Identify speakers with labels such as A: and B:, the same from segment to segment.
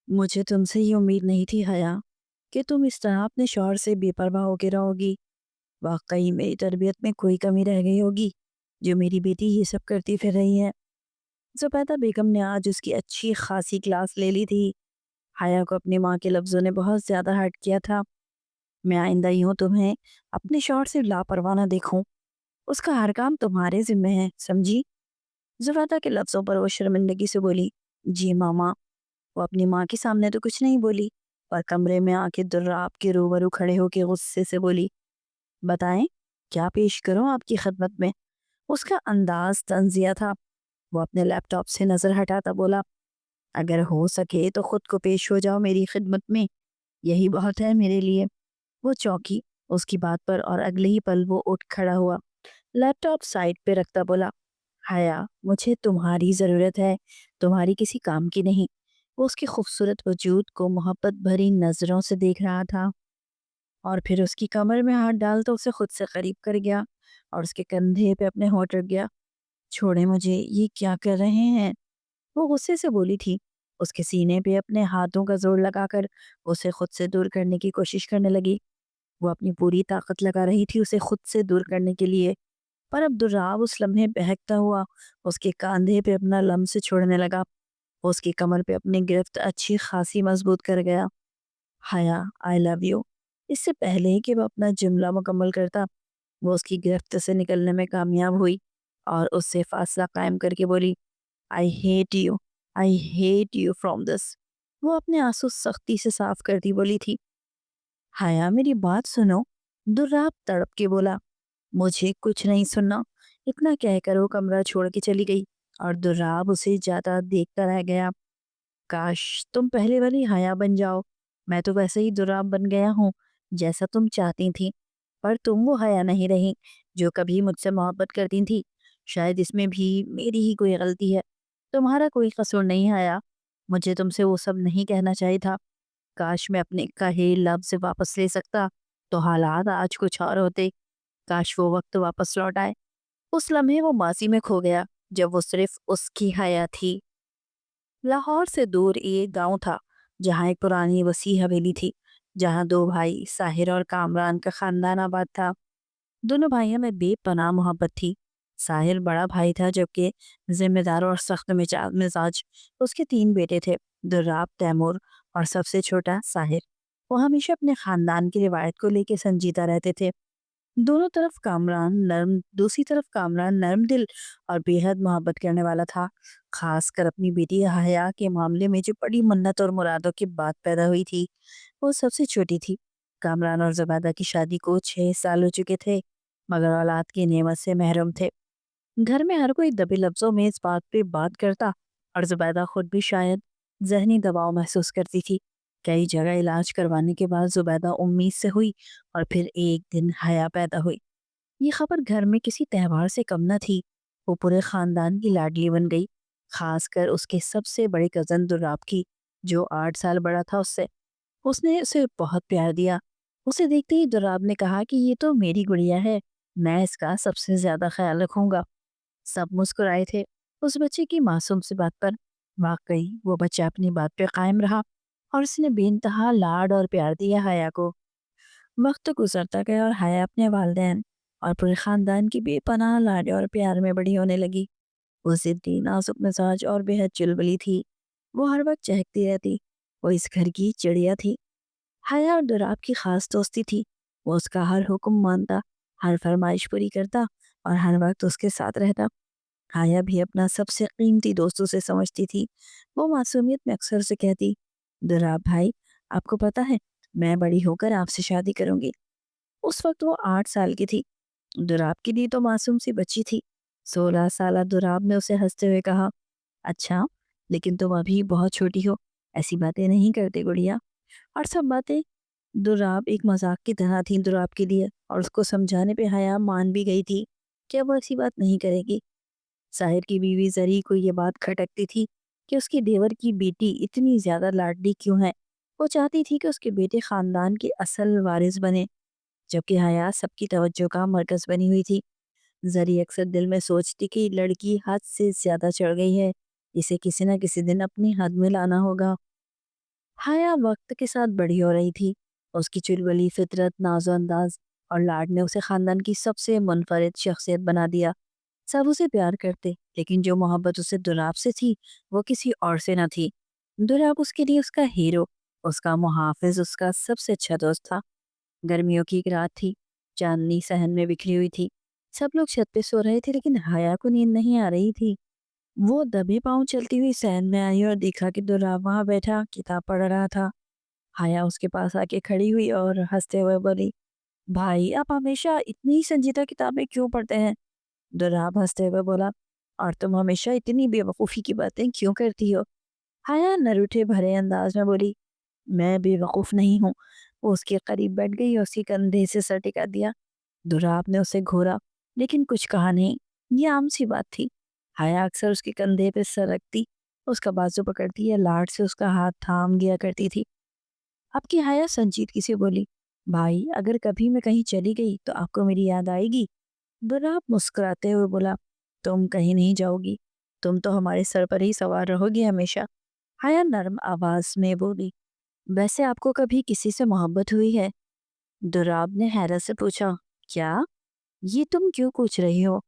A: मुझे तुमसे ये उम्मीद नहीं थी हया कि तुम इस तरह अपने शौहर से बेपरवाह होके रहोगी। वाकई मेरी तरबियत में कोई कमी रह गई होगी जो मेरी बेटी ये सब करती फिर रही है। ज़ुबैदा बेगम ने आज उसकी अच्छी खासी क्लास ले ली थी। हया को अपनी माँ के लफ्ज़ों ने बहुत ज़्यादा हर्ट किया था। मैं आइंदा यूँ तुम्हें अपने शौहर से लापरवाह ना देखूं। उसका हर काम तुम्हारे जिम्मे है, समझी? ज़ुबैदा के लफ्ज़ों पर वो शर्मिंदगी से बोली, जी मामा। वो अपनी माँ के सामने तो कुछ नहीं बोली, पर कमरे में आके दुर्राब के रूबरू खड़े होके गुस्से से बोली, बताएं क्या पेश करूं आपकी खिदमत में? उसका अंदाज तंजिया था। वो अपने लैपटॉप से नजर हटाता बोला, अगर हो सके तो खुद को पेश हो जाओ मेरी खिदमत में, यही बहुत है मेरे लिए। वो चौंकी उसकी बात पर और अगले ही पल वो उठ खड़ा हुआ, लैपटॉप साइड पे रखता बोला, हया मुझे तुम्हारी जरूरत है, तुम्हारी किसी काम की नहीं। वो उसकी खूबसूरत वजूद को मोहब्बत भरी नजरों से देख रहा था और फिर उसकी कमर में हाथ डाल तो उसे खुद से करीब कर गया और उसके कंधे पे अपने होंठ रख गया। छोड़े मुझे, ये क्या कर रहे हैं? वो गुस्से से बोली थी। उसके सीने पे अपने हाथों का जोर लगाकर उसे खुद से दूर करने की कोशिश करने लगी। वो अपनी पूरी ताकत लगा रही थी उसे खुद से दूर करने के लिए, पर अब दुर्राब उस लम्हे बहकता हुआ उसके कंधे पे अपना लम से छोड़ने लगा। वो उसकी कमर पे अपनी गिरफ्त अच्छी खासी मजबूत कर गया। हया, आई लव यू। इससे पहले कि वो अपना जुमला मुकम्मल करता, वो उसकी गिरफ्त से निकलने में कामयाब हुई और उससे फासला कायम करके बोली, I hate you, I hate you from this. वो अपने आंसू सख्ती से साफ करती बोली थी। हया मेरी बात सुनो। दुर्राब तड़प के बोला, मुझे कुछ नहीं सुनना। इतना कहकर वो कमरा छोड़ के चली गई और दुर्राब उसे जाता देखता रह गया। काश तुम पहले वाली हया बन जाओ। मैं तो वैसे ही दुर्राब बन गया हूँ, जैसा तुम चाहती थी। पर तुम वो हया नहीं रही जो कभी मुझसे मोहब्बत करती थी। शायद इसमें भी मेरी ही कोई गलती है, तुम्हारा कोई कसूर नहीं हया। मुझे तुमसे वो सब नहीं कहना चाहिए था। काश मैं अपने कहे लफ्ज वापस ले सकता तो हालात आज कुछ और होते। काश वो वक्त वापस लौट आए। उस लम्हे वो माजी में खो गया जब वो सिर्फ उसकी हया थी। लाहौर से दूर एक गांव था जहाँ एक पुरानी वसी हवेली थी, जहाँ दो भाई साहिर और कामरान का खानदान आबाद था। दोनों भाइयों में बेपनाह मोहब्बत थी। साहिर बड़ा भाई था जबकि जिम्मेदार और सख्त मिजाज। उसके तीन बेटे थे, दुर्राब, तैमूर और सबसे छोटा साहिर। वो हमेशा अपने खानदान की रिवायत को लेकर संजीदा रहते थे। दूसरी तरफ कामरान नर्म दिल और बेहद मोहब्बत करने वाला था, खासकर अपनी बेटी हया के मामले में जो बड़ी मन्नत और मुरादों की बात पैदा हुई थी। वो सबसे छोटी थी। कामरान और ज़ुबैदा की शादी को 6 साल हो चुके थे, मगर औलाद की नेमत से महरूम थे। घर में हर कोई दबे लफ्जों में इस बात पे बात करता और जुबैदा खुद भी शायद जहनी दबाव महसूस करती थी। कई जगह इलाज करवाने के बाद जुबैदा उम्मीद से हुई और फिर एक दिन हया पैदा हुई। ये खबर घर में किसी त्यौहार से कम न थी। वो पूरे खानदान की लाडली बन गई, खासकर उसके सबसे बड़े कजन दुर्राब की, जो 8 साल बड़ा था उससे। उसने उसे बहुत प्यार दिया। उसे देखते ही दुर्राब ने कहा कि ये तो मेरी गुड़िया है, मैं इसका सबसे ज्यादा ख्याल रखूंगा। सब मुस्कुराए थे उस बच्चे की मासूम सी बात पर। वाकई वो बच्चा अपनी बात पे कायम रहा और उसने बेइंतहा लाड और प्यार दिया हया को। वक्त गुजरता गया और हया अपने वालिदैन और पूरे खानदान की बेपनाह लाड और प्यार में बड़ी होने लगी। वो जिद्दी, नाजुक मिजाज और बेहद चुलबुली थी। वो हर वक्त चहकती रहती। वो इस घर की चिड़िया थी। हया और दुराब की खास दोस्ती थी। वो उसका हर हुक्म मानता, हर फरमाइश पूरी करता और हर वक्त उसके साथ रहता। हाया भी अपना सबसे कीमती दोस्तों से समझती थी। वो मासूमियत में अक्सर से कहती, दुराब भाई, आपको पता है मैं बड़ी होकर आपसे शादी करूंगी। उस वक्त वो 8 साल की थी। दुराब की दी तो मासूम सी बच्ची थी। 16 साल दुराब ने उसे हंसते हुए कहा, अच्छा, लेकिन तुम अभी बहुत छोटी हो, ऐसी बातें नहीं करते गुड़िया। और सब बातें दुराब एक मजाक की तरह थी दुराब के लिए, और उसको समझाने पे हया मान भी गई थी कि अब वो ऐसी बात नहीं करेगी। साहिर की बीवी जरी को ये बात खटकती थी कि उसकी देवर की बेटी इतनी ज्यादा लाडली क्यों है। वो चाहती थी कि उसके बेटे खानदान के असल वारिस बने, जबकि हया सबकी तवज्जो का मरकज बनी हुई थी। जरी अक्सर दिल में सोचती कि लड़की हद से ज्यादा चढ़ गई है, इसे किसी न किसी दिन अपनी हद में लाना होगा। हाया वक्त के साथ बड़ी हो रही थी। उसकी चुलबुली फितरत, नाजो अंदाज और लाड ने उसे खानदान की सबसे मुनफरिद शख्सियत बना दिया। सब उसे प्यार करते, लेकिन जो मोहब्बत उसे दुराब से थी वो किसी और से न थी। दुराब उसके लिए उसका हीरो, उसका मुहाफिज, उसका सबसे अच्छा दोस्त था। गर्मियों की एक रात थी। चांदनी सहन में बिखरी हुई थी। सब लोग छत पे सो रहे थे, लेकिन हाया को नींद नहीं आ रही थी। वो दबे पांव चलती हुई सहन में आई और देखा कि दुराब वहां बैठा किताब पढ़ रहा था। हाया उसके पास आके खड़ी हुई और हंसते हुए बोली, भाई आप हमेशा इतनी संजीदा किताबें क्यों पढ़ते हैं? दुराब हंसते हुए बोला, और तुम हमेशा इतनी बेवकूफ़ी की बातें क्यों करती हो? हाया नरूठे भरे अंदाज में बोली, मैं बेवकूफ़ नहीं हूँ। वो उसके करीब बैठ गई और उसके कंधे से सर टिका दिया। दुराब ने उसे घूरा, लेकिन कुछ कहा नहीं। ये आम सी बात थी। हाया अक्सर उसके कंधे पे सर रखती, उसका बाजू पकड़ती या लाड से उसका हाथ थाम लिया करती थी। अब की हाया संजीदगी से बोली, भाई अगर कभी मैं कहीं चली गई तो आपको मेरी याद आएगी? दुर्रा मुस्कुराते हुए बोला, तुम कहीं नहीं जाओगी। तुम तो हमारे सर पर ही सवार रहोगी हमेशा। हाया नरम आवाज में बोली, वैसे आपको कभी किसी से मोहब्बत हुई है? दुराब ने हैरत से पूछा, क्या? ये तुम क्यों पूछ रही हो?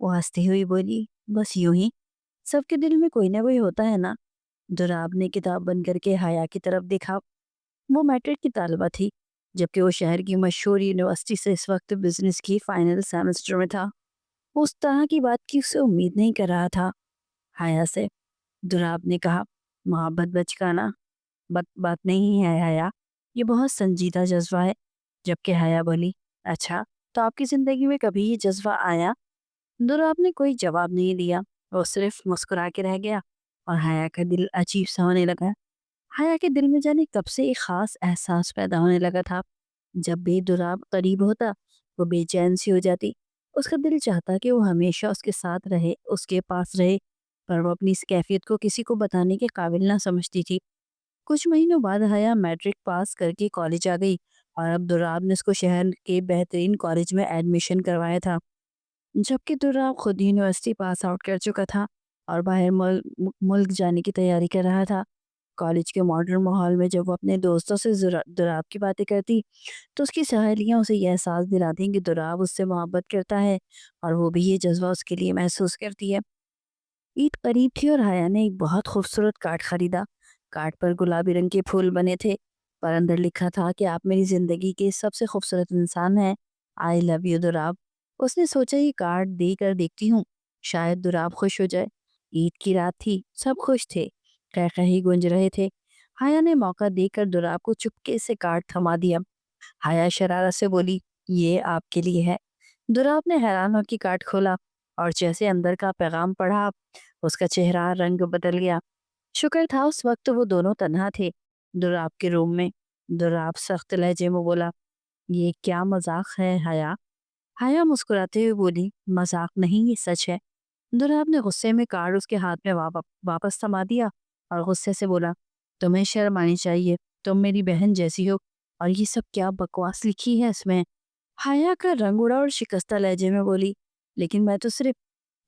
A: वो हंसती हुई बोली, बस यूं ही। सबके दिल में कोई ना कोई होता है ना। दुराब ने किताब बंद करके हाया की तरफ देखा। वो मैट्रिक की तालिबा थी, जबकि वो शहर की मशहूर यूनिवर्सिटी से इस वक्त बिजनेस की फाइनल सेमेस्टर में था। वो उस तरह की बात की उससे उम्मीद नहीं कर रहा था। हाया से दुराब ने कहा, मोहब्बत बचकाना बात नहीं है हाया, ये बहुत संजीदा जज्बा है। जबकि हाया बोली, अच्छा, तो आपकी जिंदगी में कभी ये जज्बा आया? दुराब ने कोई जवाब नहीं दिया। वो सिर्फ मुस्कुरा के रह गया और हाया का दिल अजीब सा होने लगा। हाया के दिल में जाने कब से एक खास एहसास पैदा होने लगा था। जब भी दुराब करीब होता, वो बेचैन सी हो जाती। उसका दिल चाहता कि वो हमेशा उसके साथ रहे, उसके पास रहे, पर वो अपनी इस कैफियत को किसी को बताने के काबिल ना समझती थी। कुछ महीनों बाद हया मैट्रिक पास करके कॉलेज आ गई और अब दुराब ने उसको शहर के बेहतरीन कॉलेज में एडमिशन करवाया था। जबकि दुराब खुद यूनिवर्सिटी पास आउट कर चुका था और बाहर मुल्क जाने की तैयारी कर रहा था। कॉलेज के मॉडर्न माहौल में जब वो अपने दोस्तों से दुराब की बातें करती, तो उसकी सहेलियां उसे यह एहसास दिलाती कि दुराब उससे मोहब्बत करता है और वो भी ये जज्बा उसके लिए महसूस करती है। ईद करीब थी और हाया ने एक बहुत खूबसूरत कार्ड खरीदा। कार्ड पर गुलाबी रंग के फूल बने थे, पर अंदर लिखा था कि आप मेरी जिंदगी के सबसे खूबसूरत इंसान हैं। I love you Durab. उसने सोचा ये कार्ड दे कर देखती हूँ, शायद दुराब खुश हो जाए। ईद की रात थी, सब खुश थे, कही गूंज रहे थे। हाया ने मौका देकर दुराब को चुपके से कार्ड थमा दिया। हाया शरारत से बोली, ये आपके लिए है। दुराब ने हैरान होकर कार्ड खोला और जैसे अंदर का पैगाम पढ़ा, उसका चेहरा रंग बदल गया। शुक्र था उस वक्त वो दोनों तन्हा थे, दुराब के रूम में। दुराब सख्त लहजे में बोला, ये क्या मजाक है हाया? हाया मुस्कुराते हुए बोली, मजाक नहीं, ये सच है। दुराब ने गुस्से में कार्ड उसके हाथ में वापस थमा दिया और गुस्से से बोला, तुम्हें शर्म आनी चाहिए, तुम मेरी बहन जैसी हो, और ये सब क्या बकवास लिखी है इसमें? हाया का रंग उड़ा और शिकस्ता लहजे में बोली, लेकिन मैं तो सिर्फ।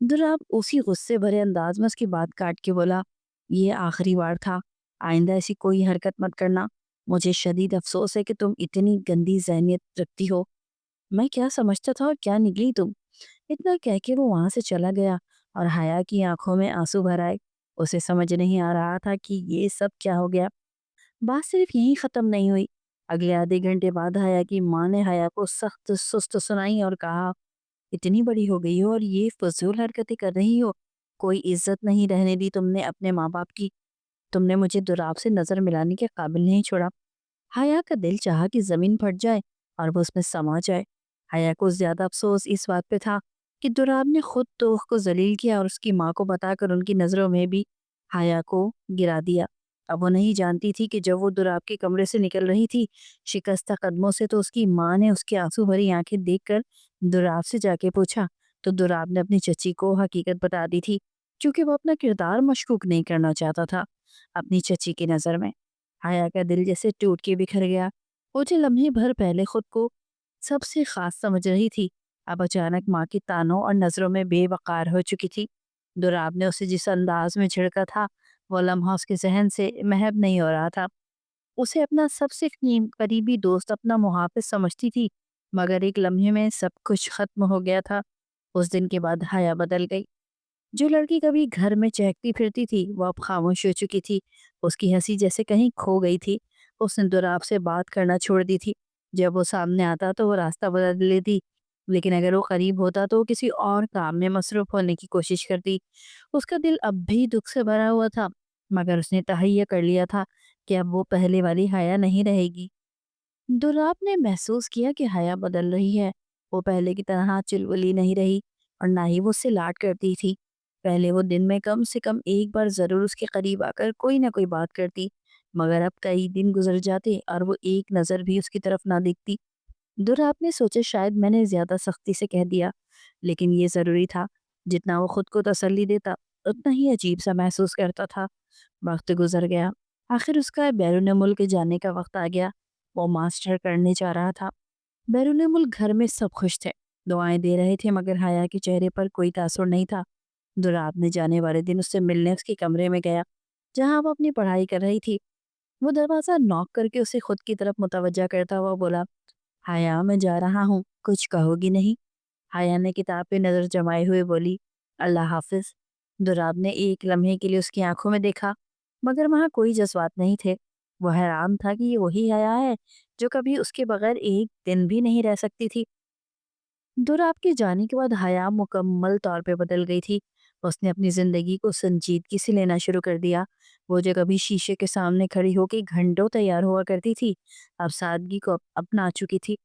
A: दुराब उसी गुस्से भरे अंदाज में उसकी बात काट के बोला, ये आखिरी बार था, आइंदा ऐसी कोई हरकत मत करना। मुझे शदीद अफसोस है कि तुम इतनी गंदी जहनियत रखती हो। मैं क्या समझता था और क्या निकली तुम। इतना कह के वो वहां से चला गया और हाया की आंखों में आंसू भर आए। उसे समझ नहीं आ रहा था कि ये सब क्या हो गया। बात सिर्फ यहीं खत्म नहीं हुई। अगले आधे घंटे बाद हाया की माँ ने हाया को सख्त सुस्त सुनाई और कहा, इतनी बड़ी हो गई हो और ये फजूल हरकतें कर रही हो। कोई इज्जत नहीं रहने दी तुमने अपने माँ बाप की। तुमने मुझे दुराब से नजर मिलाने के काबिल नहीं छोड़ा। हाया का दिल चाहा कि जमीन फट जाए और वो उसमें समा जाए। हाया को ज्यादा अफसोस इस बात पे था कि दुराब ने खुद तो उसको जलील किया और उसकी माँ को बताकर उनकी नजरों में भी हाया को गिरा दिया। अब वो नहीं जानती थी कि जब वो दुराब के कमरे से निकल रही थी शिकस्ता कदमों से, तो उसकी माँ ने उसकी आंसू भरी आंखें देखकर दुराब से जाके पूछा। तो दुराब ने अपनी चची को हकीकत बता दी थी, क्योंकि वो अपना किरदार मशकूक नहीं करना चाहता था अपनी चची की नज़र में। हाया का दिल जैसे टूट के बिखर गया। वो जो लम्हे भर पहले खुद को सबसे खास समझ रही थी, अब अचानक माँ की तानों और नजरों में बेवकार हो चुकी थी। दुराब ने उसे जिस अंदाज में छिड़का था, वो लम्हा उसके जहन से महब नहीं हो रहा था। उसे अपना सबसे करीबी दोस्त, अपना मुहाफ़िज़ समझती थी, मगर एक लम्हे में सब कुछ ख़त्म हो गया था। उस दिन के बाद हया बदल गई। जो लड़की कभी घर में चहकती फिरती थी, वो अब खामोश हो चुकी थी। उसकी हंसी जैसे कहीं खो गई थी। उसने दुराब से बात करना छोड़ दी थी। जब वो सामने आता तो वो रास्ता बदल लेती, लेकिन अगर वो करीब होता तो वो किसी और काम में मसरूफ होने की कोशिश करती। उसका दिल अब भी दुख से भरा हुआ था, मगर उसने तहैया कर लिया था कि अब वो पहले वाली हया नहीं रहेगी। दुर्राब ने महसूस किया कि हया बदल रही है। वो पहले की तरह चुलबुली नहीं रही और ना ही वो उससे लाड करती थी। पहले वो दिन में कम से कम एक बार जरूर उसके करीब आकर कोई ना कोई बात करती, मगर अब कई दिन गुजर जाते और वो एक नज़र भी उसकी तरफ ना दिखती। दुर्राब ने सोचा शायद मैंने ज्यादा सख्ती से कह दिया, लेकिन ये जरूरी था। जितना वो खुद को तसल्ली देता, उतना ही अजीब सा महसूस करता था। वक्त गुजर गया। आखिर उसका बैरून मुल्क जाने का वक्त आ गया। वो मास्टर करने जा रहा था। बैरून मुल्क घर में सब खुश थे, दुआएं दे रहे थे, मगर हया के चेहरे पर कोई तासुर नहीं था। दुराब ने जाने वाले दिन उससे मिलने उसके कमरे में गया, जहां वो अपनी पढ़ाई कर रही थी। वो दरवाज़ा नॉक करके उसे खुद की तरफ मुतवज्जा करता हुआ बोला, हया मैं जा रहा हूँ, कुछ कहोगी नहीं? हया ने किताब पे नज़र जमाए हुए बोली, अल्लाह हाफिज। दुराब ने एक लम्हे के लिए उसकी आंखों में देखा, मगर वहां कोई जज्बात नहीं थे। वो हैरान था कि ये वही हया है जो कभी उसके बगैर एक दिन भी नहीं रह सकती थी। दुराब के जाने के बाद हया मुकम्मल तौर पे बदल गई थी। उसने अपनी जिंदगी को संजीदगी से लेना शुरू कर दिया। वो जो कभी शीशे के सामने खड़ी होकर घंटों तैयार हुआ करती थी, अब सादगी को अपना चुकी थी।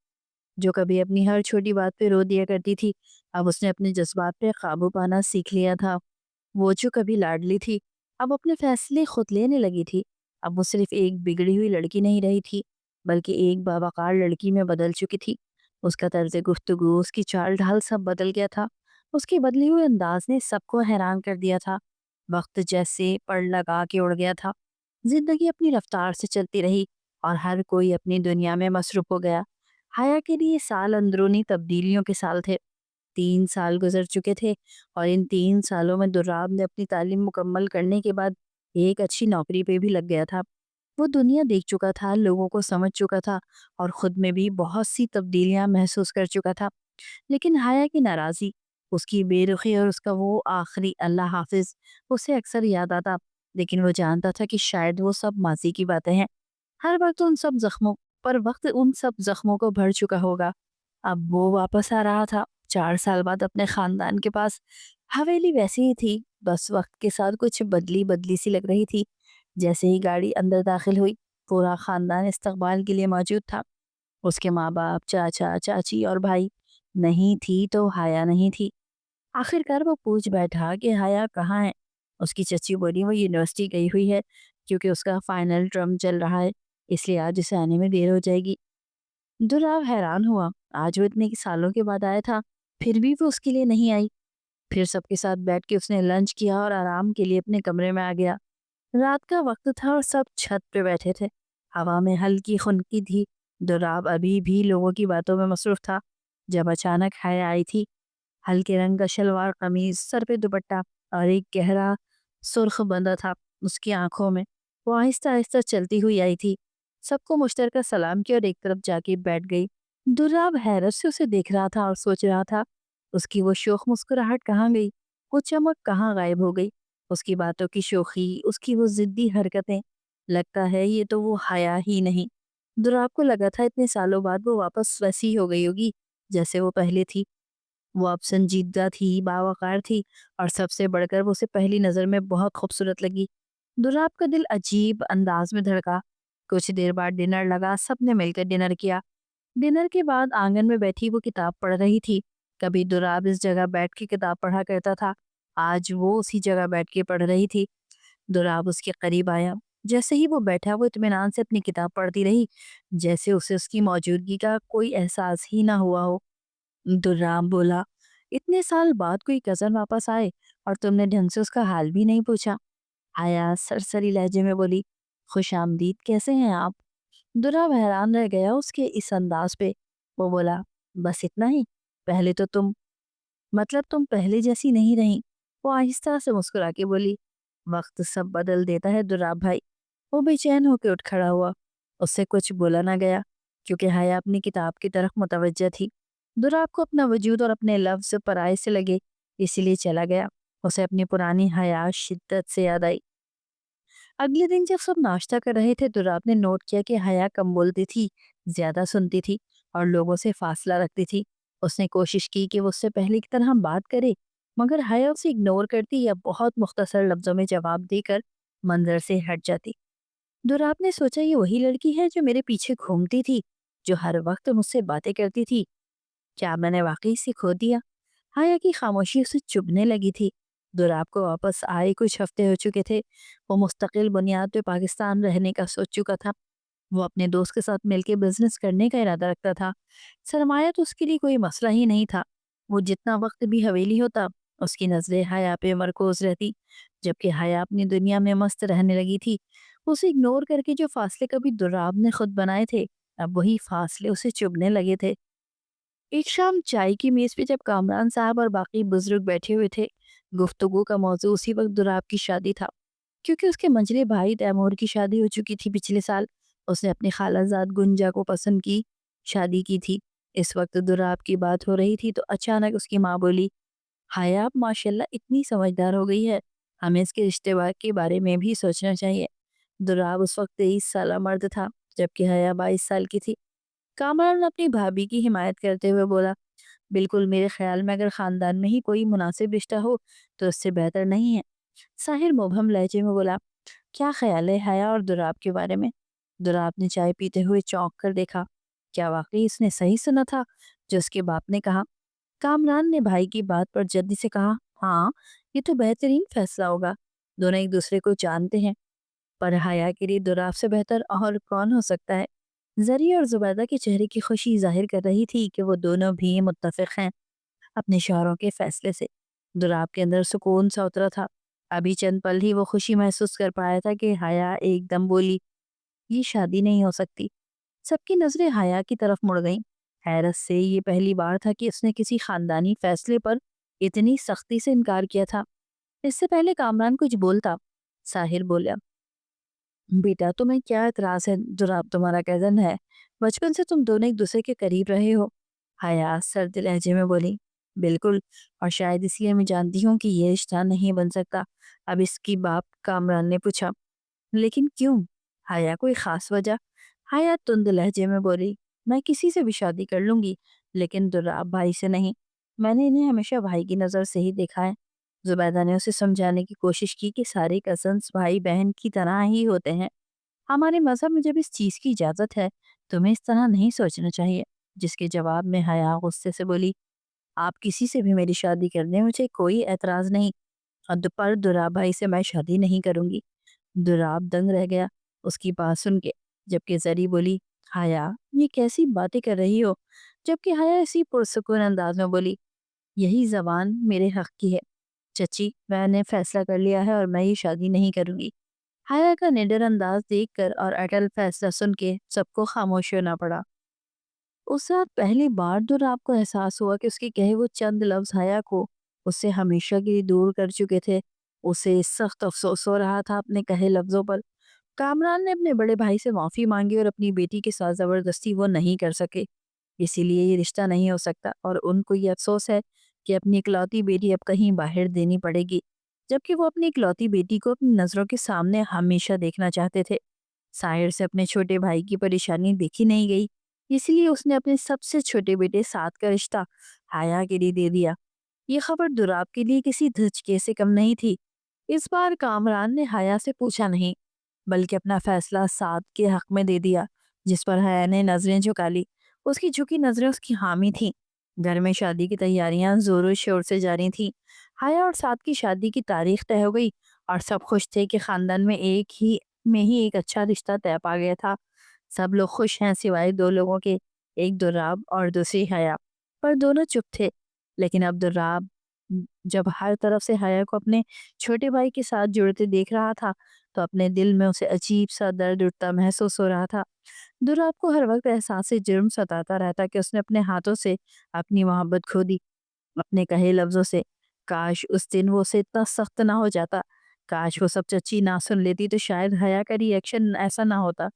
A: जो कभी अपनी हर छोटी बात पे रो दिया करती थी, अब उसने अपने जज्बात पे काबू पाना सीख लिया था। वो जो कभी लाडली थी, अब अपने फैसले खुद लेने लगी थी। अब वो सिर्फ एक बिगड़ी हुई लड़की नहीं रही थी, बल्कि एक बावकार लड़की में बदल चुकी थी। उसका तर्ज गुफ्तगू, उसकी चाल ढाल सब बदल गया था। उसकी बदली हुई अंदाज ने सबको हैरान कर दिया था। वक्त जैसे पड़ लगा के उड़ गया था। जिंदगी अपनी रफ्तार से चलती रही और हर कोई अपनी दुनिया में मसरूफ हो गया। हया के लिए साल अंदरूनी तब्दीलियों के साल थे। 3 साल गुजर चुके थे और इन 3 सालों में दुर्राब ने अपनी तालीम मुकम्मल करने के बाद एक अच्छी नौकरी पे भी लग गया था। वो दुनिया देख चुका था, लोगों को समझ चुका था और खुद में भी बहुत सी तब्दीलियां महसूस कर चुका था। लेकिन हाया की नाराज़ी, उसकी बेरुखी और उसका वो आखिरी अल्लाह हाफिज उसे अक्सर याद आता। लेकिन वो जानता था कि शायद वो सब माजी की बातें हैं। हर वक्त उन सब जख्मों को भर चुका होगा। अब वो वापस आ रहा था 4 साल बाद अपने खानदान के पास। हवेली वैसी ही थी, बस वक्त के साथ कुछ बदली बदली सी लग रही थी। जैसे ही गाड़ी अंदर दाखिल हुई, पूरा खानदान इस्तकबाल के लिए मौजूद था। उसके माँ बाप, चाचा चाची और भाई। नहीं थी तो हाया नहीं थी। आखिरकार वो पूछ बैठा कि हाया कहाँ है। उसकी चची बोली वो यूनिवर्सिटी गई हुई है, क्योंकि उसका फाइनल टर्म चल रहा है, इसलिए आज उसे आने में देर हो जाएगी। दुराव हैरान हुआ। आज वो इतने सालों के बाद आया था, फिर भी वो उसके लिए नहीं आई। फिर सबके साथ बैठ के उसने लंच किया और आराम के लिए अपने कमरे में आ गया। रात का वक्त था और सब छत पे बैठे थे। हवा में हल्की खुनकी थी। दुराब अभी भी लोगों की बातों में मसरूफ था, जब अचानक हया आई थी। हल्के रंग का शलवार कमीज, सर पे दुपट्टा और एक गहरा सुर्ख बंदा था उसकी आंखों में। वो आहिस्ता आहिस्ता चलती हुई आई थी, सबको मुश्तरका सलाम किया और एक तरफ जाके बैठ गई। दुर्राब हैरत से उसे देख रहा था और सोच रहा था, उसकी वो शोख मुस्कुराहट कहाँ गई, वो चमक कहाँ गायब हो गई। उसकी बातों की शोखी, उसकी वो जिद्दी हरकतें, लगता है ये तो वो हया ही नहीं। दुर्राब को लगा था इतने सालों बाद वो वापस वैसी हो गई होगी जैसे वो पहले थी। वो अब संजीदा थी, बावकार थी और सबसे बढ़कर वो उसे पहली नज़र में बहुत खूबसूरत लगी। दुर्राब का दिल अजीब अंदाज में धड़का। कुछ देर बाद डिनर लगा, सबने मिलकर डिनर किया। डिनर के बाद आंगन में बैठी वो किताब पढ़ रही थी। कभी दुराब इस जगह बैठ के किताब पढ़ा करता था, आज वो उसी जगह बैठ के पढ़ रही थी। दुराब उसके करीब आया। जैसे ही वो बैठा, वो इत्मीनान से अपनी किताब पढ़ती रही, जैसे उसे उसकी मौजूदगी का कोई एहसास ही ना हुआ हो। दुर्राम बोला, इतने साल बाद कोई कजन वापस आए और तुमने ढंग से उसका हाल भी नहीं पूछा। आया सरसरी लहजे में बोली, खुश आमदीद, कैसे हैं आप? दुर्राम हैरान रह गया उसके इस अंदाज पे। वो बोला, बस इतना ही? पहले तो तुम मतलब तुम पहले जैसी नहीं रही। वो आहिस्ता से मुस्कुरा के बोली, वक्त सब बदल देता है दुर्राब भाई। वो बेचैन होकर उठ खड़ा हुआ। اس سے کچھ بولا نہ گیا کیونکہ حیا اپنی کتاب کی طرف متوجہ تھی۔ دراب کو اپنا وجود اور اپنے لفظ پرائے سے لگے، اسی لیے چلا گیا۔ اسے اپنی پرانی حیا شدت سے یاد آئی۔ اگلے دن جب سب ناشتہ کر رہے تھے، دراب نے نوٹ کیا کہ حیا کم بولتی تھی، زیادہ سنتی تھی اور لوگوں سے فاصلہ رکھتی تھی۔ اس نے کوشش کی کہ وہ اس سے پہلے کی طرح بات کرے، مگر حیا اسے اگنور کرتی یا بہت مختصر لفظوں میں جواب دے کر منظر سے ہٹ جاتی۔ دراب نے سوچا یہ وہی لڑکی ہے جو میرے پیچھے گھومتی تھی، جو ہر وقت مجھ سے باتیں کرتی تھی۔ کیا میں نے واقعی اسے کھو دیا؟ حیا کی خاموشی اسے چبھنے لگی تھی۔ دراب کو واپس آئے کچھ ہفتے ہو چکے تھے۔ وہ مستقل بنیاد پہ پاکستان رہنے کا سوچ چکا تھا۔ وہ اپنے دوست کے ساتھ مل کے بزنس کرنے کا ارادہ رکھتا تھا۔ سرمایہ تو اس کے لیے کوئی مسئلہ ہی نہیں تھا۔ وہ جتنا وقت بھی حویلی ہوتا، اس کی نظریں حیا پہ مرکوز رہتی، جبکہ حیا اپنی دنیا میں مست رہنے لگی تھی۔ اسے اگنور کر کے جو فاصلے کبھی دراب نے خود بنائے تھے، اب وہی فاصلے اسے چبھنے لگے تھے۔ ایک شام چائے کی میز پہ جب کامران صاحب اور باقی بزرگ بیٹھے ہوئے تھے، گفتگو کا موضوع اسی وقت دراب کی شادی تھا۔ کیونکہ اس کے منجلے بھائی تیمور کی شادی ہو چکی تھی پچھلے سال، اس نے اپنی خالہ زاد گنجا کو پسند کی شادی کی تھی۔ اس وقت دراب کی بات ہو رہی تھی تو اچانک اس کی ماں بولی، حیا اب ماشاءاللہ اتنی سمجھدار ہو گئی ہے، ہمیں اس کے رشتے کے بارے میں بھی سوچنا چاہیے۔ دراب اس وقت 23 سالہ مرد تھا، جبکہ حیا 22 سال کی تھی۔ کامران نے اپنی بھابھی کی حمایت کرتے ہوئے بولا، بالکل، میرے خیال میں اگر خاندان میں ہی کوئی مناسب رشتہ ہو تو اس سے بہتر نہیں ہے۔ ساحر مبہم لہجے میں بولا، کیا خیال ہے حیا اور دراب کے بارے میں؟ دراب نے چائے پیتے ہوئے چونک کر دیکھا۔ کیا واقعی اس نے صحیح سنا تھا جو اس کے باپ نے کہا؟ کامران نے بھائی کی بات پر جلدی سے کہا، ہاں، یہ تو بہترین فیصلہ ہوگا۔ دونوں ایک دوسرے کو جانتے ہیں، پر حیا کے لیے دراب سے بہتر اور کون ہو سکتا ہے؟ زری اور زبیدہ کے چہرے کی خوشی ظاہر کر رہی تھی کہ وہ دونوں بھی متفق ہیں اپنے شوہروں کے فیصلے سے۔ دراب کے اندر سکون سا اترا تھا۔ ابھی چند پل ہی وہ خوشی محسوس کر پایا تھا کہ حیا ایک دم بولی، یہ شادی نہیں ہو سکتی۔ سب کی نظریں حیا کی طرف مڑ گئیں۔ حیرت سے یہ پہلی بار تھا کہ اس نے کسی خاندانی فیصلے پر اتنی سختی سے انکار کیا تھا۔ اس سے پہلے کامران کچھ بولتا، ساحر بولا، بیٹا تمہیں کیا اعتراض ہے؟ دراب تمہارا کزن ہے، بچپن سے تم دونوں ایک دوسرے کے قریب رہے ہو۔ حیا سرد لہجے میں بولی، بالکل، اور شاید اس لیے میں جانتی ہوں کہ یہ رشتہ نہیں بن سکتا۔ اب اس کی باپ کامران نے پوچھا، لیکن کیوں؟ حیا کوئی خاص وجہ؟ حیا تند لہجے میں بولی، میں کسی سے بھی شادی کر لوں گی، لیکن دراب بھائی سے نہیں۔ میں نے انہیں ہمیشہ بھائی کی نظر سے ہی دیکھا ہے۔ زبیدہ نے اسے سمجھانے کی کوشش کی کہ سارے کزنس بھائی بہن کی طرح ہی ہوتے ہیں۔ ہمارے مذہب میں جب اس چیز کی اجازت ہے، تمہیں اس طرح نہیں سوچنا چاہیے۔ جس کے جواب میں حیا غصے سے بولی، آپ کسی سے بھی میری شادی کرنے مجھے کوئی اعتراض نہیں، پر دراب بھائی سے میں شادی نہیں کروں گی۔ دراب دنگ رہ گیا اس کی بات سن کے، جبکہ زری بولی، حیا یہ کیسی باتیں کر رہی ہو؟ جبکہ حیا اسی پرسکون انداز میں بولی، یہی زبان میرے حق کی ہے چچی، میں نے فیصلہ کر لیا ہے اور میں یہ شادی نہیں کروں گی۔ حیا کا نڈر انداز دیکھ کر اور اٹل فیصلہ سن کے سب کو خاموش ہونا پڑا۔ اس رات پہلی بار دراب کو احساس ہوا کہ اس کے کہے وہ چند لفظ حیا کو اس سے ہمیشہ کے لیے دور کر چکے تھے۔ اسے سخت افسوس ہو رہا تھا اپنے کہے لفظوں پر۔ کامران نے اپنے بڑے بھائی سے معافی مانگی اور اپنی بیٹی کے ساتھ زبردستی وہ نہیں کر سکے، اسی لیے یہ رشتہ نہیں ہو سکتا، اور ان کو یہ افسوس ہے کہ اپنی اکلوتی بیٹی اب کہیں باہر دینی پڑے گی، جبکہ وہ اپنی اکلوتی بیٹی کو اپنی نظروں کے سامنے ہمیشہ دیکھنا چاہتے تھے۔ ساحر سے اپنے چھوٹے بھائی کی پریشانی دیکھی نہیں گئی، اس لیے اس نے اپنے سب سے چھوٹے بیٹے سعد کا رشتہ حیا کے لیے دے دیا۔ یہ خبر دراب کے لیے کسی دھچکے سے کم نہیں تھی۔ اس بار کامران نے حیا سے پوچھا نہیں، بلکہ اپنا فیصلہ سعد کے حق میں دے دیا، جس پر حیا نے نظریں جھکا لی۔ اس کی جھکی نظریں اس کی حامی تھیں۔ گھر میں شادی کی تیاریاں زور و شور سے جاری تھیں۔ حیا اور سعد کی شادی کی تاریخ طے ہو گئی اور سب خوش تھے کہ خاندان میں ایک اچھا رشتہ طے پا گیا تھا۔ سب لوگ خوش ہیں سوائے دو لوگوں کے، ایک دراب اور دوسری حیا، پر دونوں چپ تھے۔ لیکن اب دراب جب ہر طرف سے حیا کو اپنے چھوٹے بھائی کے ساتھ جڑتے دیکھ رہا تھا تو اپنے دل میں اسے عجیب سا درد اٹھتا محسوس ہو رہا تھا۔ دراب کو ہر وقت احساس جرم ستاتا رہتا کہ اس نے اپنے ہاتھوں سے اپنی محبت کھو دی، اپنے کہے لفظوں سے۔ کاش اس دن وہ اسے اتنا سخت نہ ہو جاتا، کاش وہ سب چچی نہ سن لیتی تو شاید حیا کا ری ایکشن ایسا نہ ہوتا۔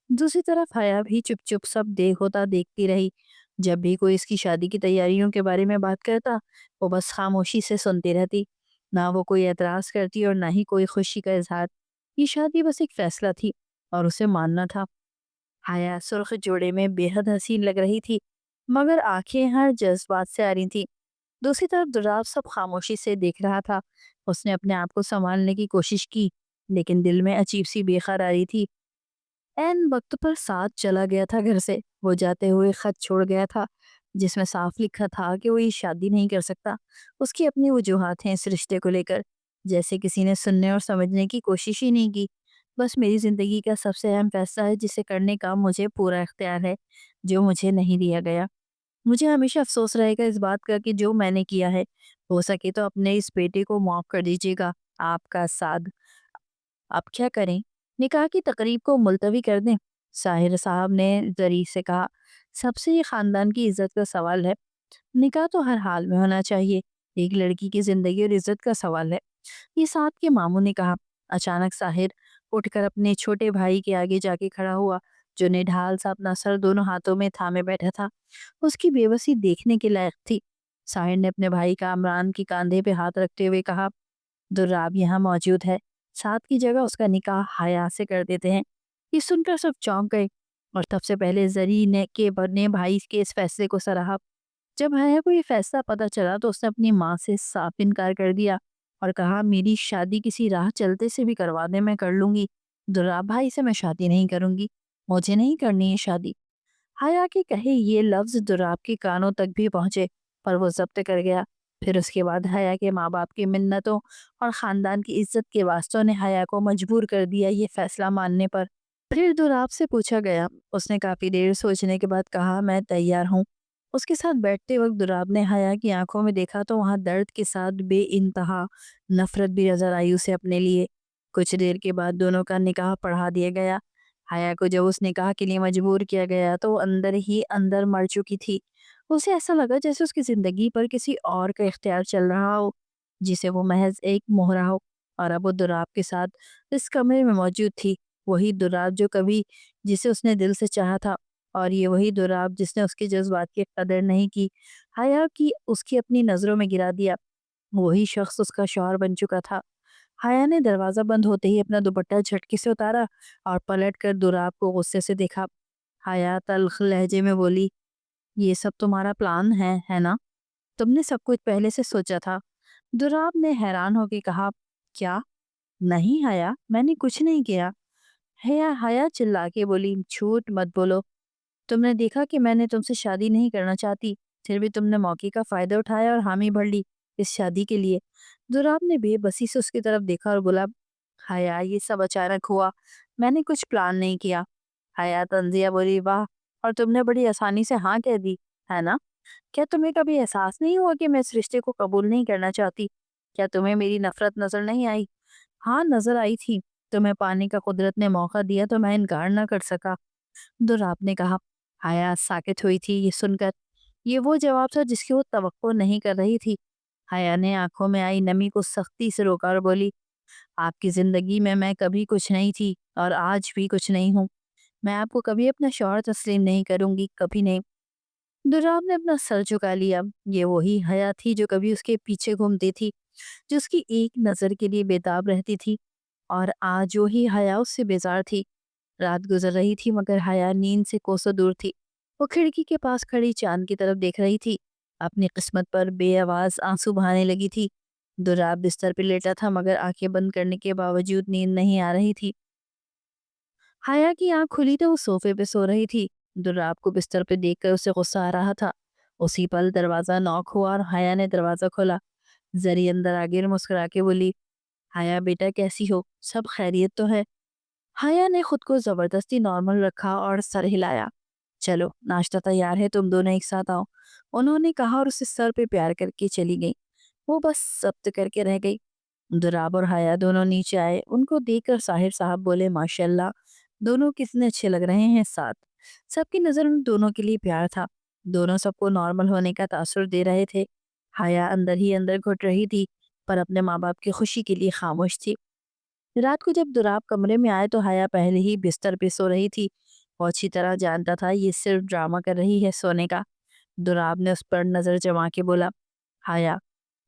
A: दूसरी तरफ हया भी चुप चुप सब होता देखती रही। जब भी कोई इसकी शादी की तैयारियों के बारे में बात करता, वो बस खामोशी से सुनती रहती। ना वो कोई एतराज करती और ना ही कोई खुशी का इजहार। ये शादी बस एक फैसला थी और उसे मानना था। हया सुर्ख जोड़े में बेहद हसीन लग रही थी, मगर आंखें हर जज्बात से आ रही थी। दूसरी तरफ दुराब सब खामोशी से देख रहा था। उसने अपने आप को संभालने की कोशिश की, लेकिन दिल में अजीब सी बेकरारी थी। ऐन वक्त पर साथ चला गया था घर से। वो जाते हुए खत छोड़ गया था, जिसमें साफ लिखा था कि वो ये शादी नहीं कर सकता। उसकी अपनी वजूहात हैं इस रिश्ते को लेकर, जैसे किसी ने सुनने और समझने की कोशिश ही नहीं की। बस मेरी जिंदगी का सबसे अहम फैसला है जिसे करने का मुझे पूरा इख्तियार है, जो मुझे नहीं दिया गया। मुझे हमेशा अफ़सोस रहेगा इस बात का कि जो मैंने किया है। हो सके तो अपने इस बेटे को माफ़ कर दीजिएगा। आपका साद। अब क्या करें? निकाह की तकरीब को मुलतवी कर दें? साहिर साहब ने जरी से कहा। सबसे ये ख़ानदान की इज़्ज़त का सवाल है। निकाह तो हर हाल में होना चाहिए। एक लड़की की ज़िंदगी और इज़्ज़त का सवाल है। ये साथ के मामू ने कहा। अचानक साहिर उठकर अपने छोटे भाई के आगे जाके खड़ा हुआ, जो निढाल सा अपना सर दोनों हाथों में थामे बैठा था। उसकी बेबसी देखने के लायक थी। साहिर ने अपने भाई का इमरान के कंधे पे हाथ रखते हुए कहा, दुर्राब यहाँ मौजूद है। साथ की जगह उसका निकाह हया से कर देते हैं। ये सुनकर सब चौंक गए और सबसे पहले जरी ने के बने भाई के इस फैसले को सराहा। जब हया को ये फैसला पता चला तो उसने अपनी माँ से साफ इनकार कर दिया और कहा, मेरी शादी किसी राह चलते से भी करवा दे, मैं कर लूंगी। दुर्राब भाई से मैं शादी नहीं करूंगी। मुझे नहीं करनी है शादी। हया के कहे ये लफ्ज दुराब के कानों तक भी पहुंचे, पर वो जब्त कर गया। फिर उसके बाद हया के माँ बाप की मिन्नतों और खानदान की इज्जत के वास्तों ने हया को मजबूर कर दिया ये फैसला मानने पर। फिर दुराब से पूछा गया। उसने काफी देर सोचने के बाद कहा, मैं तैयार हूँ। उसके साथ बैठते वक्त दुराब ने हया की आंखों में देखा तो वहां दर्द के साथ बेइंतहा नफरत भी नजर आई उसे अपने लिए। कुछ देर के बाद दोनों का निकाह पढ़ा दिया गया। हया को जब उस निकाह के लिए मजबूर किया गया तो वो अंदर ही अंदर मर चुकी थी। उसे ऐसा लगा जैसे उसकी जिंदगी पर किसी और का इख्तियार चल रहा हो, जिसे वो महज एक मोहरा हो। और अब वो दुराब के साथ इस कमरे में मौजूद थी। वही दुराब जो कभी जिसे उसने दिल से चाहा था, और ये वही दुराब जिसने उसके जज्बात की कदर नहीं की, हया की उसकी अपनी नजरों में गिरा दिया। वही शख्स उसका शौहर बन चुका था। हया ने दरवाजा बंद होते ही अपना दुपट्टा झटके से उतारा और पलट कर दुराब को गुस्से से देखा। हया तल्ख लहजे में बोली, ये सब तुम्हारा प्लान है ना? तुमने सब कुछ पहले से सोचा था? दुराब ने हैरान होकर कहा, क्या? नहीं हया, मैंने कुछ नहीं किया। हया हया चिल्ला के बोली, झूठ मत बोलो। तुमने देखा कि मैंने तुमसे शादी नहीं करना चाहती, फिर भी तुमने मौके का फायदा उठाया और हामी भर ली इस शादी के लिए। दुराब ने बेबसी से उसकी तरफ देखा और बोला, हया ये सब अचानक हुआ, मैंने कुछ प्लान नहीं किया। हया तंजिया बोली, वाह, और तुमने बड़ी आसानी से हाँ कह दी, है ना? क्या तुम्हें कभी एहसास नहीं हुआ कि मैं इस रिश्ते को कबूल नहीं करना चाहती? क्या तुम्हें मेरी नफरत नजर नहीं आई? हाँ, नजर आई थी। तुम्हें पाने का कुदरत ने मौका दिया तो मैं इनकार न कर सका। दुराब ने कहा। हया साकित हुई थी ये सुनकर। ये वो जवाब था जिसकी वो तवक्को नहीं कर रही थी। हया ने आंखों में आई नमी को सख्ती से रोका और बोली, आपकी जिंदगी में मैं कभी कुछ नहीं थी और आज भी कुछ नहीं हूँ। मैं आपको कभी अपना शौहर तस्लीम नहीं करूंगी, कभी नहीं। दुराब ने अपना सर झुका लिया। ये वही हया थी जो कभी उसके पीछे घूमती थी, जो उसकी एक नजर के लिए बेताब रहती थी, और आज वही हया उससे बेजार थी। रात गुजर रही थी मगर हया नींद से कोसों दूर थी। वो खिड़की के पास खड़ी चांद की तरफ देख रही थी। अपनी किस्मत पर बेआवाज आंसू बहाने लगी थी। दुराब बिस्तर पे लेटा था मगर आंखें बंद करने के बावजूद नींद नहीं आ रही थी। हया की आंख खुली तो वो सोफे पे सो रही थी। दुर्राब को बिस्तर पे देखकर उसे गुस्सा आ रहा था। उसी पल दरवाजा नॉक हुआ और हया ने दरवाजा खोला। जरी अंदर आगे मुस्कुरा के बोली, हया बेटा कैसी हो, सब खैरियत तो है? हया ने खुद को जबरदस्ती नॉर्मल रखा और सर हिलाया। चलो नाश्ता तैयार है, तुम दोनों एक साथ आओ, उन्होंने कहा और उसे सर पे प्यार करके चली गई। वो बस जब्त करके रह गई। दुराब और हया दोनों नीचे आए। उनको देखकर साहिर साहब बोले, माशाल्लाह, दोनों कितने अच्छे लग रहे हैं साथ। सबकी नजर उन दोनों के लिए प्यार था। दोनों सबको नॉर्मल होने का तासुर दे रहे थे। हया अंदर ही अंदर घुट रही थी, पर अपने माँ बाप की खुशी के लिए खामोश थी। رات کو جب دوراب کمرے میں آئے تو حیا پہلے ہی بستر پہ سو رہی تھی۔ وہ اچھی طرح جانتا تھا یہ صرف ڈرامہ کر رہی ہے سونے کا۔ دوراب نے اس پر نظر جما کے بولا، حیا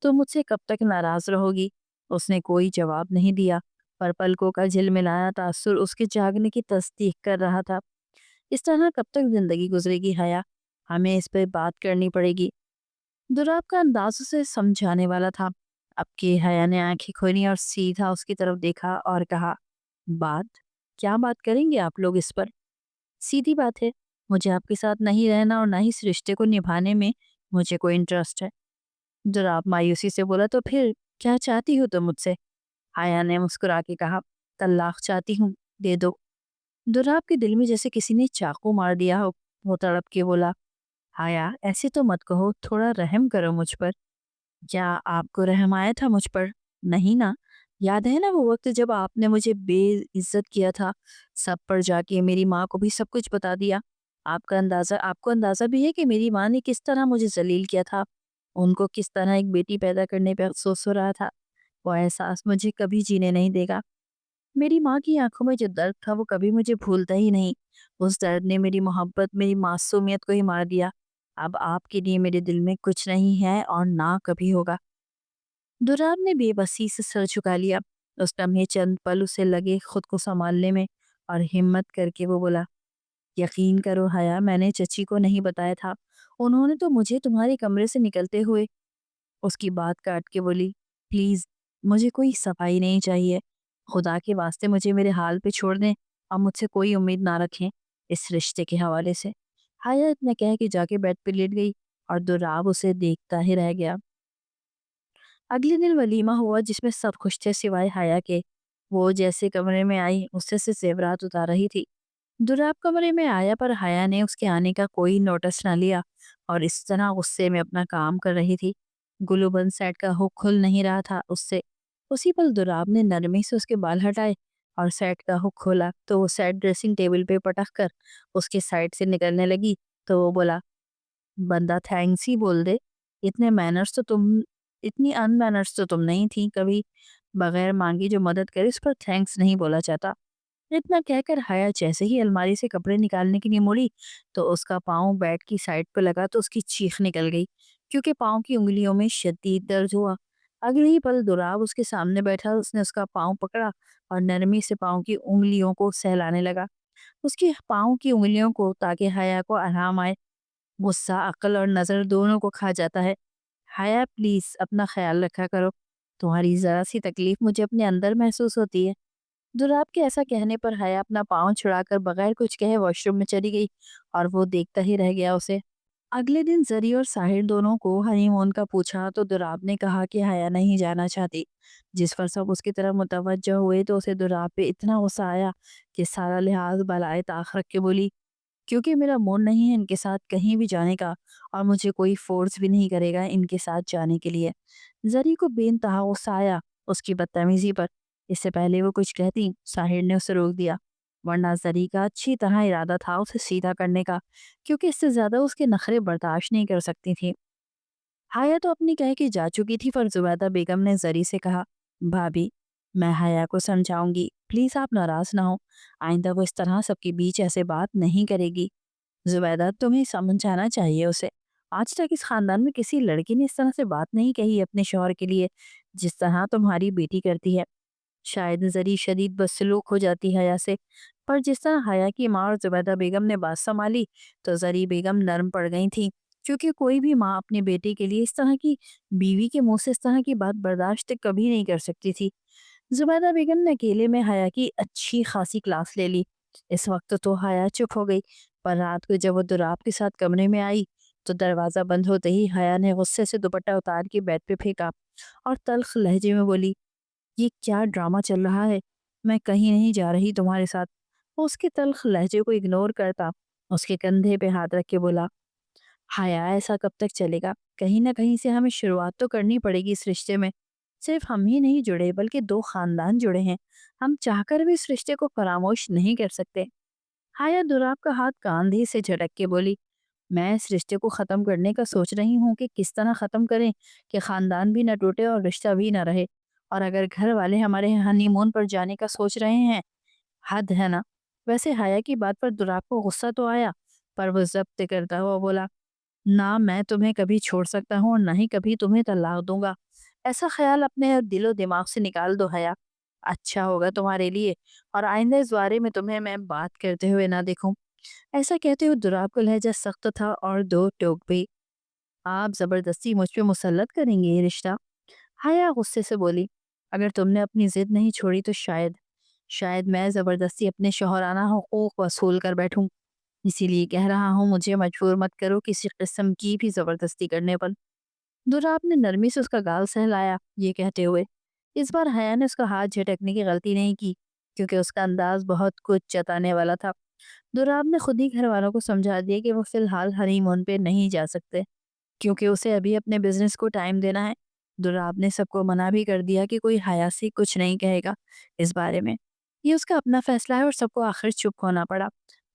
A: تم مجھ سے کب تک ناراض رہو گی؟ اس نے کوئی جواب نہیں دیا، پر پلکوں کا جھلملایا تاثر اس کے جاگنے کی تصدیق کر رہا تھا۔ اس طرح کب تک زندگی گزرے گی حیا؟ ہمیں اس پہ بات کرنی پڑے گی۔ دوراب کا انداز اسے سمجھانے والا تھا۔ اب کی حیا نے آنکھیں کھولی اور سیدھا اس کی طرف دیکھا اور کہا، بات؟ کیا بات کریں گے آپ لوگ اس پر؟ سیدھی بات ہے، مجھے آپ کے ساتھ نہیں رہنا اور نہ ہی اس رشتے کو نبھانے میں مجھے کوئی انٹرسٹ ہے۔ دوراب مایوسی سے بولا، تو پھر کیا چاہتی ہو تم مجھ سے؟ حیا نے مسکرا کے کہا، طلاق چاہتی ہوں، دے دو۔ دوراب کے دل میں جیسے کسی نے چاقو مار دیا ہو۔ وہ تڑپ کے بولا، حیا ایسے تو مت کہو، تھوڑا رحم کرو مجھ پر۔ کیا آپ کو رحم آیا تھا مجھ پر؟ نہیں نا؟ یاد ہے نا وہ وقت جب آپ نے مجھے بے عزت کیا تھا، سب پر جا کے میری ماں کو بھی سب کچھ بتا دیا۔ آپ کو اندازہ بھی ہے کہ میری ماں نے کس طرح مجھے ذلیل کیا تھا، ان کو کس طرح ایک بیٹی پیدا کرنے پہ افسوس ہو رہا تھا۔ وہ احساس مجھے کبھی جینے نہیں دے گا۔ میری ماں کی آنکھوں میں جو درد تھا وہ کبھی مجھے بھولتا ہی نہیں۔ اس درد نے میری محبت، میری معصومیت کو ہی مار دیا۔ اب آپ کے لیے میرے دل میں کچھ نہیں ہے اور نہ کبھی ہوگا۔ دوراب نے بے بسی سے سر جھکا لیا۔ اس لمحے چند پل اسے لگے خود کو سنبھالنے میں، اور ہمت کر کے وہ بولا، یقین کرو حیا، میں نے چچی کو نہیں بتایا تھا، انہوں نے تو مجھے تمہارے کمرے سے نکلتے ہوئے۔ اس کی بات کاٹ کے بولی، پلیز مجھے کوئی صفائی نہیں چاہیے، خدا کے واسطے مجھے میرے حال پہ چھوڑ دیں اور مجھ سے کوئی امید نہ رکھیں اس رشتے کے حوالے سے۔ حیا اتنا کہہ کے جا کے بیڈ پہ لیٹ گئی اور دوراب اسے دیکھتا ہی رہ گیا۔ اگلے دن ولیمہ ہوا جس میں سب خوش تھے سوائے حیا کے۔ وہ جیسے کمرے میں آئی اس سے زیورات اتار رہی تھی۔ دوراب کمرے میں آیا پر حیا نے اس کے آنے کا کوئی نوٹس نہ لیا اور اس طرح غصے میں اپنا کام کر رہی تھی۔ گلو بند سیٹ کا ہک کھل نہیں رہا تھا اس سے۔ اسی پل دوراب نے نرمی سے اس کے بال ہٹائے اور سیٹ کا ہک کھولا تو وہ سیٹ ڈریسنگ ٹیبل پہ پٹک کر اس کے سائڈ سے نکلنے لگی تو وہ بولا، بندہ تھینکس ہی بول دے، اتنے مینرز تو تم اتنی ان مینرز تو تم نہیں تھی، کبھی بغیر مانگی جو مدد کرے اس پر تھینکس نہیں بولا جاتا۔ اتنا کہہ کر حیا جیسے ہی الماری سے کپڑے نکالنے کے لیے مڑی تو اس کا پاؤں بیڈ کی سائڈ پہ لگا تو اس کی چیخ نکل گئی کیونکہ پاؤں کی انگلیوں میں شدید درد ہوا۔ اگلے ہی پل دوراب اس کے سامنے بیٹھا، اس نے اس کا پاؤں پکڑا اور نرمی سے پاؤں کی انگلیوں کو سہلانے لگا، اس کی پاؤں کی انگلیوں کو، تاکہ حیا کو آرام آئے۔ غصہ عقل اور نظر دونوں کو کھا جاتا ہے۔ حیا پلیز اپنا خیال رکھا کرو، تمہاری ذرا سی تکلیف مجھے اپنے اندر محسوس ہوتی ہے۔ دوراب کے ایسا کہنے پر حیا اپنا پاؤں چھڑا کر بغیر کچھ کہے واش روم میں چلی گئی اور وہ دیکھتا ہی رہ گیا اسے۔ اگلے دن زری اور ساحر دونوں کو ہنی مون کا پوچھا تو دوراب نے کہا کہ حیا نہیں جانا چاہتی، جس پر سب اس کی طرف متوجہ ہوئے تو اسے دوراب پہ اتنا غصہ آیا کہ سارا لحاظ بالائے طاق رکھ کے بولی، کیونکہ میرا موڈ نہیں ہے ان کے ساتھ کہیں بھی جانے کا اور مجھے کوئی فورس بھی نہیں کرے گا ان کے ساتھ جانے کے لیے۔ زری کو بے انتہا غصہ آیا اس کی بدتمیزی پر۔ اس سے پہلے وہ کچھ کہتی ساحر نے اسے روک دیا، ورنہ زری کا اچھی طرح ارادہ تھا اسے سیدھا کرنے کا، کیونکہ اس سے زیادہ اس کے نخرے برداشت نہیں کر سکتی تھی۔ حیا تو اپنی کہہ کے جا چکی تھی پر زبیدہ بیگم نے زری سے کہا، بھابی میں حیا کو سمجھاؤں گی، پلیز آپ ناراض نہ ہو، آئندہ وہ اس طرح سب کے بیچ ایسے بات نہیں کرے گی۔ زبیدہ تمہیں سمجھانا چاہیے اسے، آج تک اس خاندان میں کسی لڑکی نے اس طرح سے بات نہیں کہی اپنے شوہر کے لیے جس طرح تمہاری بیٹی کرتی ہے۔ شاید زری شدید بدسلوک ہو جاتی حیا سے، پر جس طرح حیا کی ماں اور زبیدہ بیگم نے بات سنبھالی تو زری بیگم نرم پڑ گئی تھی، کیونکہ کوئی بھی ماں اپنے بیٹے کے لیے اس طرح کی بیوی کے منہ سے اس طرح کی بات برداشت کبھی نہیں کر سکتی تھی۔ زبیدہ بیگم نے اکیلے میں حیا کی اچھی خاصی کلاس لے لی۔ اس وقت تو حیا چپ ہو گئی، پر رات کو جب وہ دوراب کے ساتھ کمرے میں آئی تو دروازہ بند ہوتے ہی حیا نے غصے سے دوپٹہ اتار کے بیڈ پہ پھینکا اور تلخ لہجے میں بولی، یہ کیا ڈرامہ چل رہا ہے؟ میں کہیں نہیں جا رہی تمہارے ساتھ۔ وہ اس کے تلخ لہجے کو اگنور کرتا اس کے کندھے پہ ہاتھ رکھ کے بولا، حیا ایسا کب تک چلے گا؟ کہیں نہ کہیں سے ہمیں شروعات تو کرنی پڑے گی اس رشتے میں۔ صرف ہم ہی نہیں جڑے بلکہ دو خاندان جڑے ہیں، ہم چاہ کر بھی اس رشتے کو فراموش نہیں کر سکتے۔ حیا دوراب کا ہاتھ کاندھے سے جھٹک کے بولی، میں اس رشتے کو ختم کرنے کا سوچ رہی ہوں کہ کس طرح ختم کریں کہ خاندان بھی نہ ٹوٹے اور رشتہ بھی نہ رہے، اور اگر گھر والے ہمارے ہنی مون پر جانے کا سوچ رہے ہیں، حد ہے نا۔ ویسے حیا کی بات پر دراپ کو غصہ تو آیا، پر وہ ضبط کرتا ہوا بولا، نہ میں تمہیں کبھی چھوڑ سکتا ہوں اور نہ ہی کبھی تمہیں طلاق دوں گا۔ ایسا خیال اپنے دل و دماغ سے نکال دو حیا، اچھا ہوگا تمہارے لیے، اور آئندہ اس بارے میں تمہیں میں بات کرتے ہوئے نہ دیکھوں۔ ایسا کہتے ہوئے دراپ کا لہجہ سخت تھا اور دو ٹوک بھی، آپ زبردستی مجھ پہ مسلط کریں گے یہ رشتہ؟ حیا غصے سے بولی، اگر تم نے اپنی ضد نہیں چھوڑی تو شاید میں زبردستی اپنے شوہرانہ حقوق وصول کر بیٹھوں، اسی لیے کہہ رہا ہوں مجھے مجبور مت کرو کسی قسم کی بھی زبردستی کرنے پر۔ دراپ نے نرمی سے اس کا گال سہلایا یہ کہتے ہوئے، اس بار حیا نے اس کا ہاتھ جھٹکنے کی غلطی نہیں کی، کیونکہ اس کا انداز بہت کچھ جتانے والا تھا۔ دراپ نے خود ہی گھر والوں کو سمجھا دیا کہ وہ فی الحال ہنی مون پہ نہیں جا سکتے، کیونکہ اسے ابھی اپنے بزنس کو ٹائم دینا ہے۔ دراپ نے سب کو منع بھی کر دیا کہ کوئی حیا سے کچھ نہیں کہے گا اس بارے میں، یہ اس کا اپنا فیصلہ ہے، اور سب کو آخر چپ ہونا پڑا۔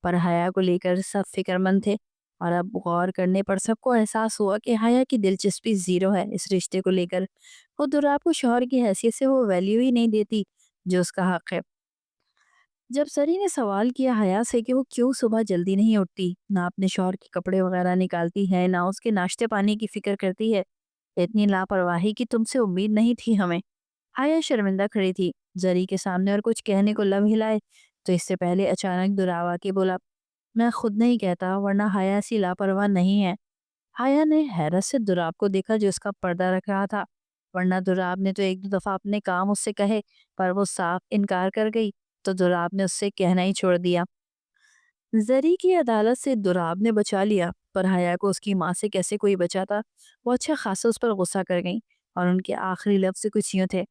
A: پر حیا کو لے کر سب فکر مند تھے، اور اب غور کرنے پر سب کو احساس ہوا کہ حیا کی دلچسپی زیرو ہے اس رشتے کو لے کر۔ وہ دراپ کو شوہر کی حیثیت سے وہ ویلیو ہی نہیں دیتی جو اس کا حق ہے۔ جب سری نے سوال کیا حیا سے کہ وہ کیوں صبح جلدی نہیں اٹھتی، نہ اپنے شوہر کے کپڑے وغیرہ نکالتی ہے، نہ اس کے ناشتے پانی کی فکر کرتی ہے، اتنی لاپرواہی کی تم سے امید نہیں تھی ہمیں۔ حیا شرمندہ کھڑی تھی زری کے سامنے، اور کچھ کہنے کو لب ہلائے تو اس سے پہلے اچانک دراوا کے بولا، میں خود نہیں کہتا، ورنہ حیا ایسی لاپرواہ نہیں ہے۔ حیا نے حیرت سے دراپ کو دیکھا جو اس کا پردہ رکھ رہا تھا، ورنہ دراپ نے تو ایک دو دفعہ اپنے کام اس سے کہے، پر وہ صاف انکار کر گئی، تو دراپ نے اس سے کہنا ہی چھوڑ دیا۔ زری کی عدالت سے دراپ نے بچا لیا، پر حیا کو اس کی ماں سے کیسے کوئی بچاتا۔ وہ اچھا خاصا اس پر غصہ کر گئی، اور ان کے آخری لفظ کچھ یوں تھے،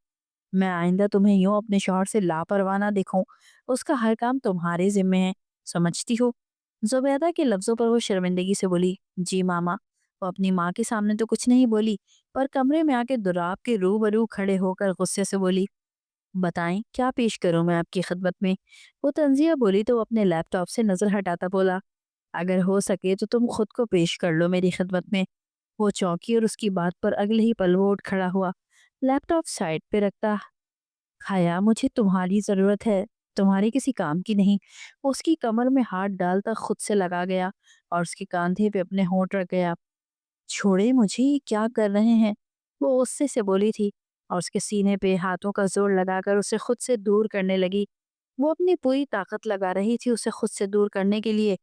A: میں آئندہ تمہیں یوں اپنے شوہر سے لاپرواہ نہ دیکھوں، اس کا ہر کام تمہارے ذمے ہے، سمجھتی ہو؟ زبیدہ کے لفظوں پر وہ شرمندگی سے بولی، جی ماما۔ وہ اپنی ماں کے سامنے تو کچھ نہیں بولی، پر کمرے میں آ کے دراپ کے روبرو کھڑے ہو کر غصے سے بولی، بتائیں کیا پیش کروں میں آپ کی خدمت میں؟ وہ تنزیہ بولی تو وہ اپنے لیپ ٹاپ سے نظر ہٹاتا بولا، اگر ہو سکے تو تم خود کو پیش کر لو میری خدمت میں۔ وہ چونکی اور اس کی بات پر اگلے ہی پل وہ اٹھ کھڑا ہوا، لیپ ٹاپ سائڈ پہ رکھتا، حیا مجھے تمہاری ضرورت ہے، تمہاری کسی کام کی نہیں۔ وہ اس کی کمر میں ہاتھ ڈالتا خود سے لگا گیا، اور اس کے کاندھے پہ اپنے ہونٹ رکھ گیا، چھوڑے مجھے، یہ کیا کر رہے ہیں؟ وہ غصے سے بولی تھی، اور اس کے سینے پہ ہاتھوں کا زور لگا کر اسے خود سے دور کرنے لگی۔ وہ اپنی پوری طاقت لگا رہی تھی اسے خود سے دور کرنے کے لیے،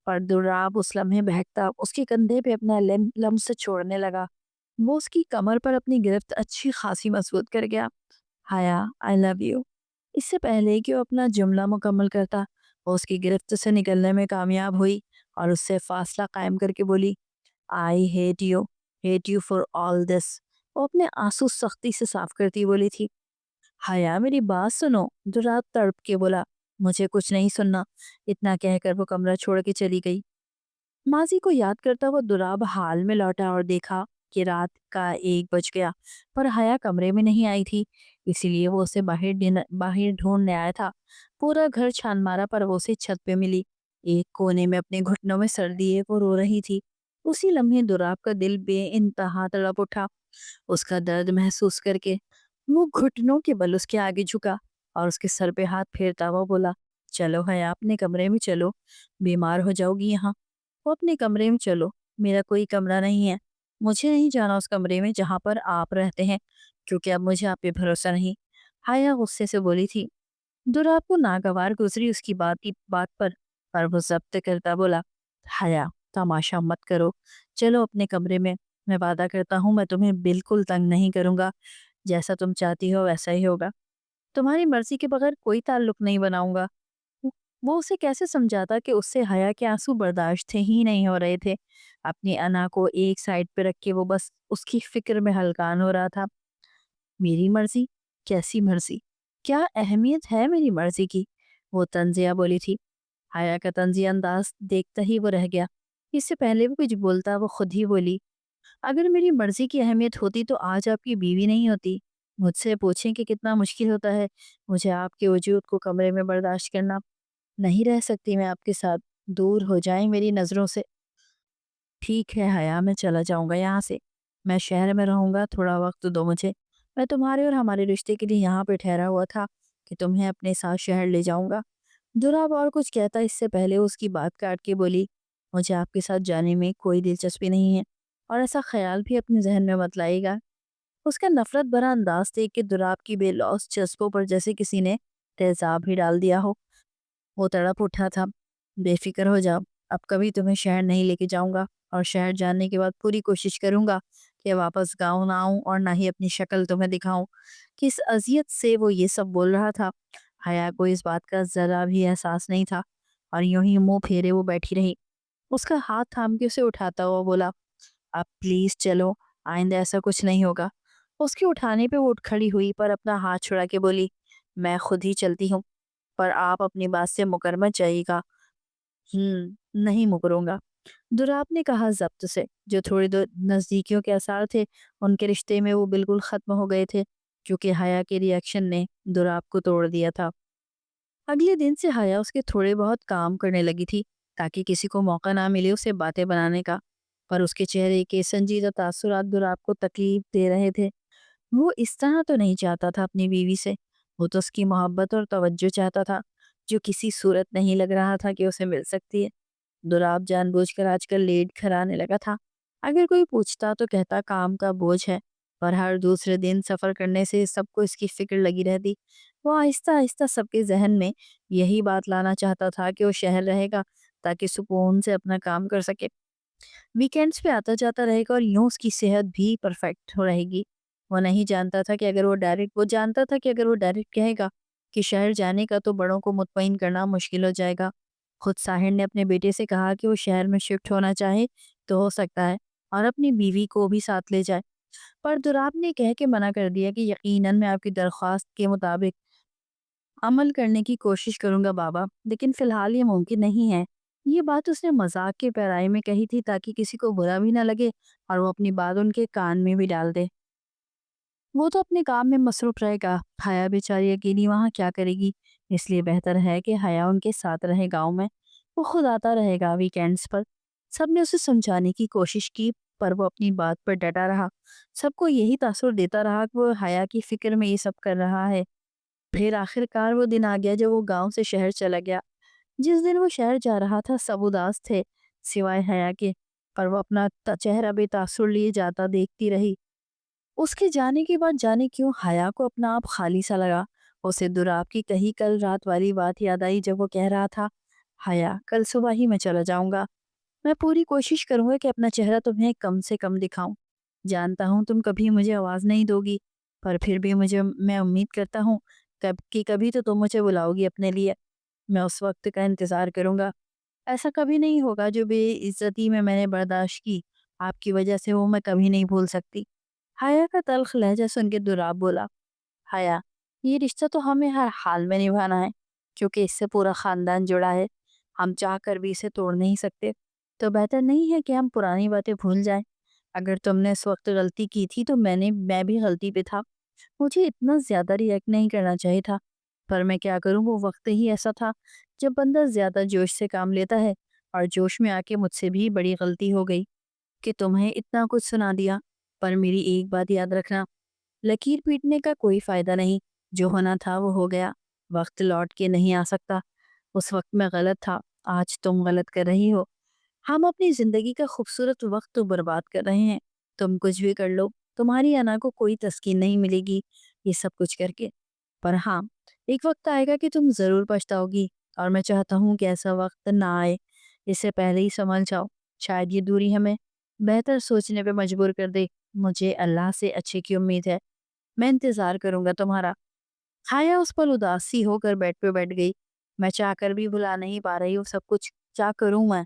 A: پر دراپ اس لمحے بہکتا اس کے کندھے پہ اپنا لمس سے چھوڑنے لگا۔ وہ اس کی کمر پر اپنی گرفت اچھی خاصی مضبوط کر گیا۔ حیا آئی لو یو۔ اس سے پہلے کہ وہ اپنا جملہ مکمل کرتا، وہ اس کی گرفت سے نکلنے میں کامیاب ہوئی، اور اس سے فاصلہ قائم کر کے بولی، I hate you for all this. وہ اپنے آنسو سختی سے صاف کرتی بولی تھی۔ حیا میری بات سنو، دراپ تڑپ کے بولا، مجھے کچھ نہیں سننا۔ اتنا کہہ کر وہ کمرہ چھوڑ کے چلی گئی۔ ماضی کو یاد کرتا ہوا دراپ حال میں لوٹا اور دیکھا کہ رات کا 1 بج گیا، پر حیا کمرے میں نہیں آئی تھی، اسی لیے وہ اسے باہر ڈھونڈنے آیا تھا۔ پورا گھر چھان مارا، پر وہ اسے چھت پہ ملی، ایک کونے میں اپنے گھٹنوں میں سر دیے وہ رو رہی تھی۔ اسی لمحے دراپ کا دل بے انتہا تڑپ اٹھا، اس کا درد محسوس کر کے وہ گھٹنوں کے بل اس کے آگے جھکا، اور اس کے سر پہ ہاتھ پھیرتا ہوا بولا، چلو حیا اپنے کمرے میں چلو، بیمار ہو جاؤ گی یہاں۔ وہ اپنے کمرے میں چلو، میرا کوئی کمرہ نہیں ہے، مجھے نہیں جانا اس کمرے میں جہاں پر آپ رہتے ہیں، کیونکہ اب مجھے آپ پہ بھروسہ نہیں۔ حیا غصے سے بولی تھی۔ دراپ کو ناگوار گزری اس کی بات پر وہ ضبط کرتا بولا، حیا تماشا مت کرو، چلو اپنے کمرے میں وعدہ کرتا ہوں میں تمہیں بالکل تنگ نہیں کروں گا، جیسا تم چاہتی ہو ویسا ہی ہوگا، تمہاری مرضی کے بغیر کوئی تعلق نہیں بناؤں گا۔ وہ اسے کیسے سمجھاتا کہ اس سے حیا کے آنسو برداشت ہی نہیں ہو رہے تھے۔ اپنی انا کو ایک سائڈ پہ رکھ کے وہ بس اس کی فکر میں ہلکان ہو رہا تھا۔ میری مرضی؟ کیسی مرضی؟ کیا اہمیت ہے میری مرضی کی؟ وہ تنزیہ بولی تھی۔ حیا کا طنزیہ انداز دیکھتا ہی وہ رہ گیا، اس سے پہلے وہ کچھ بولتا وہ خود ہی بولی، اگر میری مرضی کی اہمیت ہوتی تو آج آپ کی بیوی نہیں ہوتی۔ مجھ سے پوچھیں کہ کتنا مشکل ہوتا ہے مجھے آپ کے وجود کو کمرے میں برداشت کرنا۔ نہیں رہ سکتی میں آپ کے ساتھ، دور ہو جائیں میری نظروں سے۔ ٹھیک ہے حیا، میں چلا جاؤں گا یہاں سے، میں شہر میں رہوں گا، تھوڑا وقت دو مجھے، میں تمہارے اور ہمارے رشتے کے لیے یہاں پہ ٹھہرا ہوا تھا کہ تمہیں اپنے ساتھ شہر لے جاؤں گا۔ دراب اور کچھ کہتا اس سے پہلے اس کی بات کاٹ کے بولی، مجھے آپ کے ساتھ جانے میں کوئی دلچسپی نہیں ہے، اور ایسا خیال بھی اپنے ذہن میں مت لائے گا۔ اس کا نفرت بھرا انداز دیکھ کے دراب کی بے لوث جذبوں پر جیسے کسی نے تیزاب ہی ڈال دیا ہو۔ وہ تڑپ اٹھا تھا، بے فکر ہو جاؤ، اب کبھی تمہیں شہر نہیں لے کے جاؤں گا، اور شہر جانے کے بعد پوری کوشش کروں گا کہ واپس گاؤں نہ آؤں اور نہ ہی اپنی شکل تمہیں دکھاؤں۔ کس اذیت سے وہ یہ سب بول رہا تھا، حیا کو اس بات کا ذرا بھی احساس نہیں تھا، اور یوں ہی منہ پھیرے وہ بیٹھی رہی۔ اس کا ہاتھ تھام کے اسے اٹھاتا ہوا بولا، اب پلیز چلو، آئندہ ایسا کچھ نہیں ہوگا۔ اس کے اٹھانے پہ وہ اٹھ کھڑی ہوئی پر اپنا ہاتھ چھڑا کے بولی، میں خود ہی چلتی ہوں، پر آپ اپنی بات سے مکر مت جائیے گا۔ نہیں مکروں گا، دراب نے کہا ضبط سے۔ جو تھوڑی دو نزدیکیوں کے آثار تھے ان کے رشتے میں وہ بالکل ختم ہو گئے تھے، کیونکہ حیا کے ریئیکشن نے دراب کو توڑ دیا تھا۔ اگلے دن سے حیا اس کے تھوڑے بہت کام کرنے لگی تھی تاکہ کسی کو موقع نہ ملے اسے باتیں بنانے کا، پر اس کے چہرے کے سنجیدہ تاثرات دراب کو تکلیف دے رہے تھے۔ وہ اس طرح تو نہیں چاہتا تھا اپنی بیوی سے، وہ تو اس کی محبت اور توجہ چاہتا تھا، جو کسی صورت نہیں لگ رہا تھا کہ اسے مل سکتی ہے۔ دراب جان بوجھ کر آج کل لیٹ کھرانے لگا تھا۔ اگر کوئی پوچھتا تو کہتا کام کا بوجھ ہے، پر ہر دوسرے دن سفر کرنے سے سب کو اس کی فکر لگی رہتی۔ وہ آہستہ آہستہ سب کے ذہن میں یہی بات لانا چاہتا تھا کہ وہ شہر رہے گا تاکہ سکون سے اپنا کام کر سکے، ویکینڈز پہ آتا جاتا رہے گا، اور یوں اس کی صحت بھی پرفیکٹ ہو رہے گی۔ وہ نہیں جانتا تھا کہ وہ جانتا تھا کہ اگر وہ ڈائریکٹ کہے گا کہ شہر جانے کا تو بڑوں کو مطمئن کرنا مشکل ہو جائے گا۔ خود ساحر نے اپنے بیٹے سے کہا کہ وہ شہر میں شفٹ ہونا چاہے تو ہو سکتا ہے، اور اپنی بیوی کو بھی ساتھ لے جائے، پر دراب نے کہہ کے منع کر دیا کہ یقیناً میں آپ کی درخواست کے مطابق عمل کرنے کی کوشش کروں گا بابا، لیکن فی الحال یہ ممکن نہیں ہے۔ یہ بات اس نے مذاق کے پیرائی میں کہی تھی تاکہ کسی کو برا بھی نہ لگے اور وہ اپنی بات ان کے کان میں بھی ڈال دے۔ وہ تو اپنے کام میں مصروف رہے گا، حیا بیچاری اکیلی وہاں کیا کرے گی؟ اس لیے بہتر ہے کہ حیا ان کے ساتھ رہے گاؤں میں، وہ خود آتا رہے گا ویکینڈز پر۔ سب نے اسے سمجھانے کی کوشش کی، پر وہ اپنی بات پر ڈٹا رہا۔ سب کو یہی تاثر دیتا رہا کہ وہ حیا کی فکر میں یہ سب کر رہا ہے۔ پھر آخر کار وہ دن آ گیا جب وہ گاؤں سے شہر چلا گیا۔ جس دن وہ شہر جا رہا تھا سب اداس تھے سوائے حیا کے، پر وہ اپنا چہرہ بے تاثر لیے جاتا دیکھتی رہی۔ اس کے جانے کے بعد جانے کیوں حیا کو اپنا آپ خالی سا لگا۔ اسے دراب کی کہی کل رات والی بات یاد آئی جب وہ کہہ رہا تھا، حیا کل صبح ہی میں چلا جاؤں گا، میں پوری کوشش کروں گا کہ اپنا چہرہ تمہیں کم سے کم دکھاؤں۔ جانتا ہوں تم کبھی مجھے آواز نہیں دو گی، پر پھر بھی میں امید کرتا ہوں کہ کبھی تو تم مجھے بلاؤ گی اپنے لیے۔ میں اس وقت کا انتظار کروں گا۔ ایسا کبھی نہیں ہوگا جو بے عزتی میں نے برداشت کی آپ کی وجہ سے، وہ میں کبھی نہیں بھول سکتی۔ حیا کا تلخ لہجہ سن کے دراب بولا، حیا یہ رشتہ تو ہمیں ہر حال میں نبھانا ہے، کیونکہ اس سے پورا خاندان جڑا ہے، ہم چاہ کر بھی اسے توڑ نہیں سکتے۔ تو بہتر نہیں ہے کہ ہم پرانی باتیں بھول جائیں۔ اگر تم نے اس وقت غلطی کی تھی تو میں بھی غلطی پہ تھا، مجھے اتنا زیادہ ریئیکٹ نہیں کرنا چاہیے تھا، پر میں کیا کروں، وہ وقت ہی ایسا تھا جب بندہ زیادہ جوش سے کام لیتا ہے، اور جوش میں آ کے مجھ سے بھی بڑی غلطی ہو گئی کہ تمہیں اتنا کچھ سنا دیا۔ پر میری ایک بات یاد رکھنا، لکیر پیٹنے کا کوئی فائدہ نہیں، جو ہونا تھا وہ ہو گیا، وقت لوٹ کے نہیں آ سکتا۔ اس وقت میں غلط تھا، آج تم غلط کر رہی ہو، ہم اپنی زندگی کا خوبصورت وقت تو برباد کر رہے ہیں۔ تم کچھ بھی کر لو، تمہاری انا کو کوئی تسکین نہیں ملے گی یہ سب کچھ کر کے، پر ہاں ایک وقت آئے گا کہ تم ضرور پچھتاؤ گی، اور میں چاہتا ہوں کہ ایسا وقت نہ آئے، اس سے پہلے ہی سنبھل جاؤ۔ شاید یہ دوری ہمیں بہتر سوچنے پہ مجبور کر دے۔ مجھے اللہ سے اچھے کی امید ہے، میں انتظار کروں گا تمہارا۔ حیا اس پر اداسی ہو کر بیڈ پہ بیٹھ گئی۔ میں چاہ کر بھی بھلا نہیں پا رہی ہوں سب کچھ، کیا کروں میں؟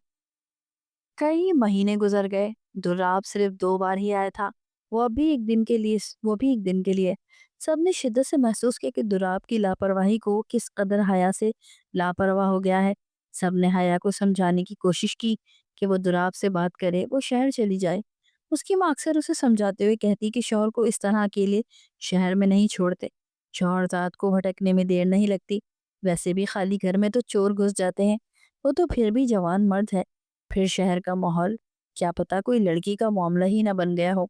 A: کئی مہینے گزر گئے، دراب صرف 2 بار ہی آیا تھا، وہ بھی ایک دن کے لیے۔ سب نے شدت سے محسوس کیا کہ دراب کی لاپرواہی کو کس قدر حیا سے لاپرواہ ہو گیا ہے۔ سب نے حیا کو سمجھانے کی کوشش کی کہ وہ دراب سے بات کرے، وہ شہر چلی جائے۔ اس کی ماں اکثر اسے سمجھاتے ہوئے کہتی کہ شوہر کو اس طرح اکیلے شہر میں نہیں چھوڑتے، شوہرزاد کو بھٹکنے میں دیر نہیں لگتی، ویسے بھی خالی گھر میں تو چور گھس جاتے ہیں، وہ تو پھر بھی جوان مرد ہے، پھر شہر کا ماحول، کیا پتا کوئی لڑکی کا معاملہ ہی نہ بن گیا ہو۔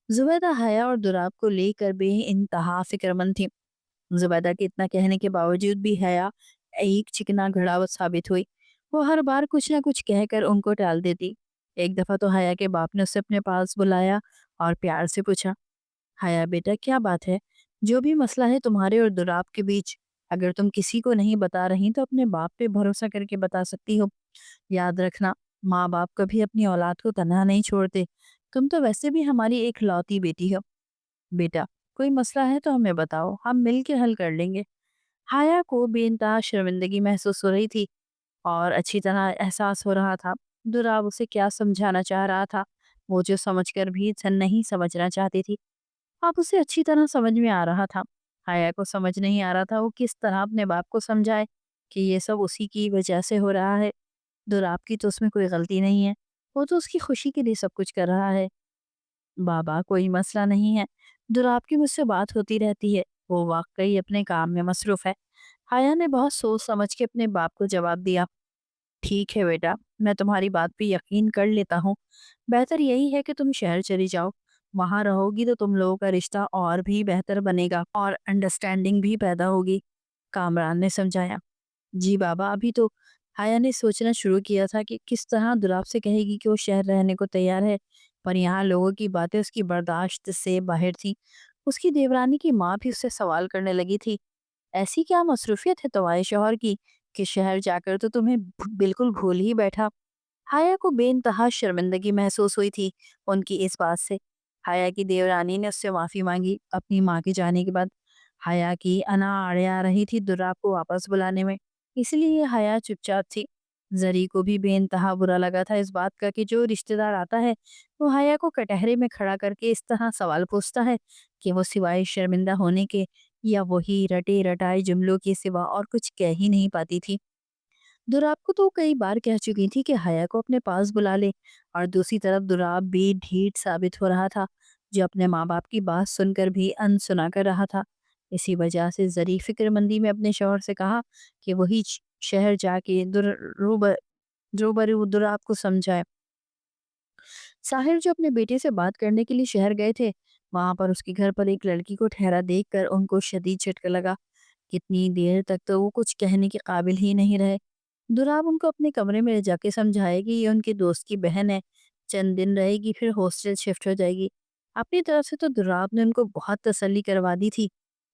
A: जुबैदा हया और दुराब को लेकर बे इंतहा फिक्रमंद थी। जुबैदा के इतना कहने के बावजूद भी हया एक चिकना घड़ावत साबित हुई। वो हर बार कुछ ना कुछ कहकर उनको टाल देती। एक दफा तो हया के बाप ने उसे अपने पास बुलाया और प्यार से पूछा, हया बेटा क्या बात है? जो भी मसला है तुम्हारे और दुराब के बीच, अगर तुम किसी को नहीं बता रही तो अपने बाप पे भरोसा करके बता सकती हो। याद रखना, माँ बाप कभी अपनी औलाद को तन्हा नहीं छोड़ते। तुम तो वैसे भी हमारी एक लौती बेटी हो। बेटा, कोई मसला है तो हमें बताओ, हम मिल के हल कर लेंगे। हाया को बेइंतहा शर्मिंदगी महसूस हो रही थी और अच्छी तरह एहसास हो रहा था दुराब उसे क्या समझाना चाह रहा था। वो जो समझकर भी नहीं समझना चाहती थी, अब उसे अच्छी तरह समझ में आ रहा था। हाया को समझ नहीं आ रहा था वो किस तरह अपने बाप को समझाए कि ये सब उसी की वजह से हो रहा है। दुराब की तो उसमें कोई गलती नहीं है, वो तो उसकी खुशी के लिए सब कुछ कर रहा है। बाबा कोई मसला नहीं है, दुराब की मुझसे बात होती रहती है, वो वाकई अपने काम में मसरूफ है। हाया ने बहुत सोच समझ के अपने बाप को जवाब दिया, ठीक है बेटा, मैं तुम्हारी बात पे यकीन कर लेता हूँ। बेहतर यही है कि तुम शहर चली जाओ। वहां रहोगी तो तुम लोगों का रिश्ता और भी बेहतर बनेगा और अंडरस्टैंडिंग भी पैदा होगी। कामरान ने समझाया। जी बाबा, अभी तो हाया ने सोचना शुरू किया था कि किस तरह दुराब से कहेगी कि वो शहर रहने को तैयार है, पर यहाँ लोगों की बातें उसकी बर्दाश्त से बाहर थी। उसकी देवरानी की माँ भी उससे सवाल करने लगी थी, ऐसी क्या मसरूफियत है तुम्हारे शौहर की कि शहर जाकर तो तुम्हें बिल्कुल भूल ही बैठा। हाया को बेइंतहा शर्मिंदगी महसूस हुई थी उनकी इस बात से। हाया की देवरानी ने उससे माफी मांगी अपनी माँ के जाने के बाद। हाया की अना आड़े आ रही थी दुर्रा को वापस बुलाने में, इसलिए हाया चुपचाप थी। जरी को भी बेइंतहा बुरा लगा था इस बात का कि जो रिश्तेदार आता है वो हाया को कटहरे में खड़ा करके इस तरह सवाल पूछता है कि वो सिवाय शर्मिंदा होने के या वही रटे रटाए जुमलों के सिवा और कुछ कह ही नहीं पाती थी। दुराब को तो कई बार कह चुकी थी कि हया को अपने पास बुला ले, और दूसरी तरफ दुराब भी ढीठ साबित हो रहा था, जो अपने माँ बाप की बात सुनकर भी अनसुना कर रहा था। इसी वजह से जरी फिक्रमंदी में अपने शौहर से कहा कि वही शहर जाके रूबरू दुराब को समझाए। साहिर जो अपने बेटे से बात करने के लिए शहर गए थे, वहां पर उसके घर पर एक लड़की को ठहरा देखकर उनको शदीद झटका लगा। कितनी देर तक तो वो कुछ कहने के काबिल ही नहीं रहे। दुराब उनको अपने कमरे में ले जाके समझाए कि ये उनके दोस्त की बहन है, चंद दिन रहेगी फिर हॉस्टल शिफ्ट हो जाएगी। अपनी तरफ से तो दुराब ने उनको बहुत तसल्ली करवा दी थी,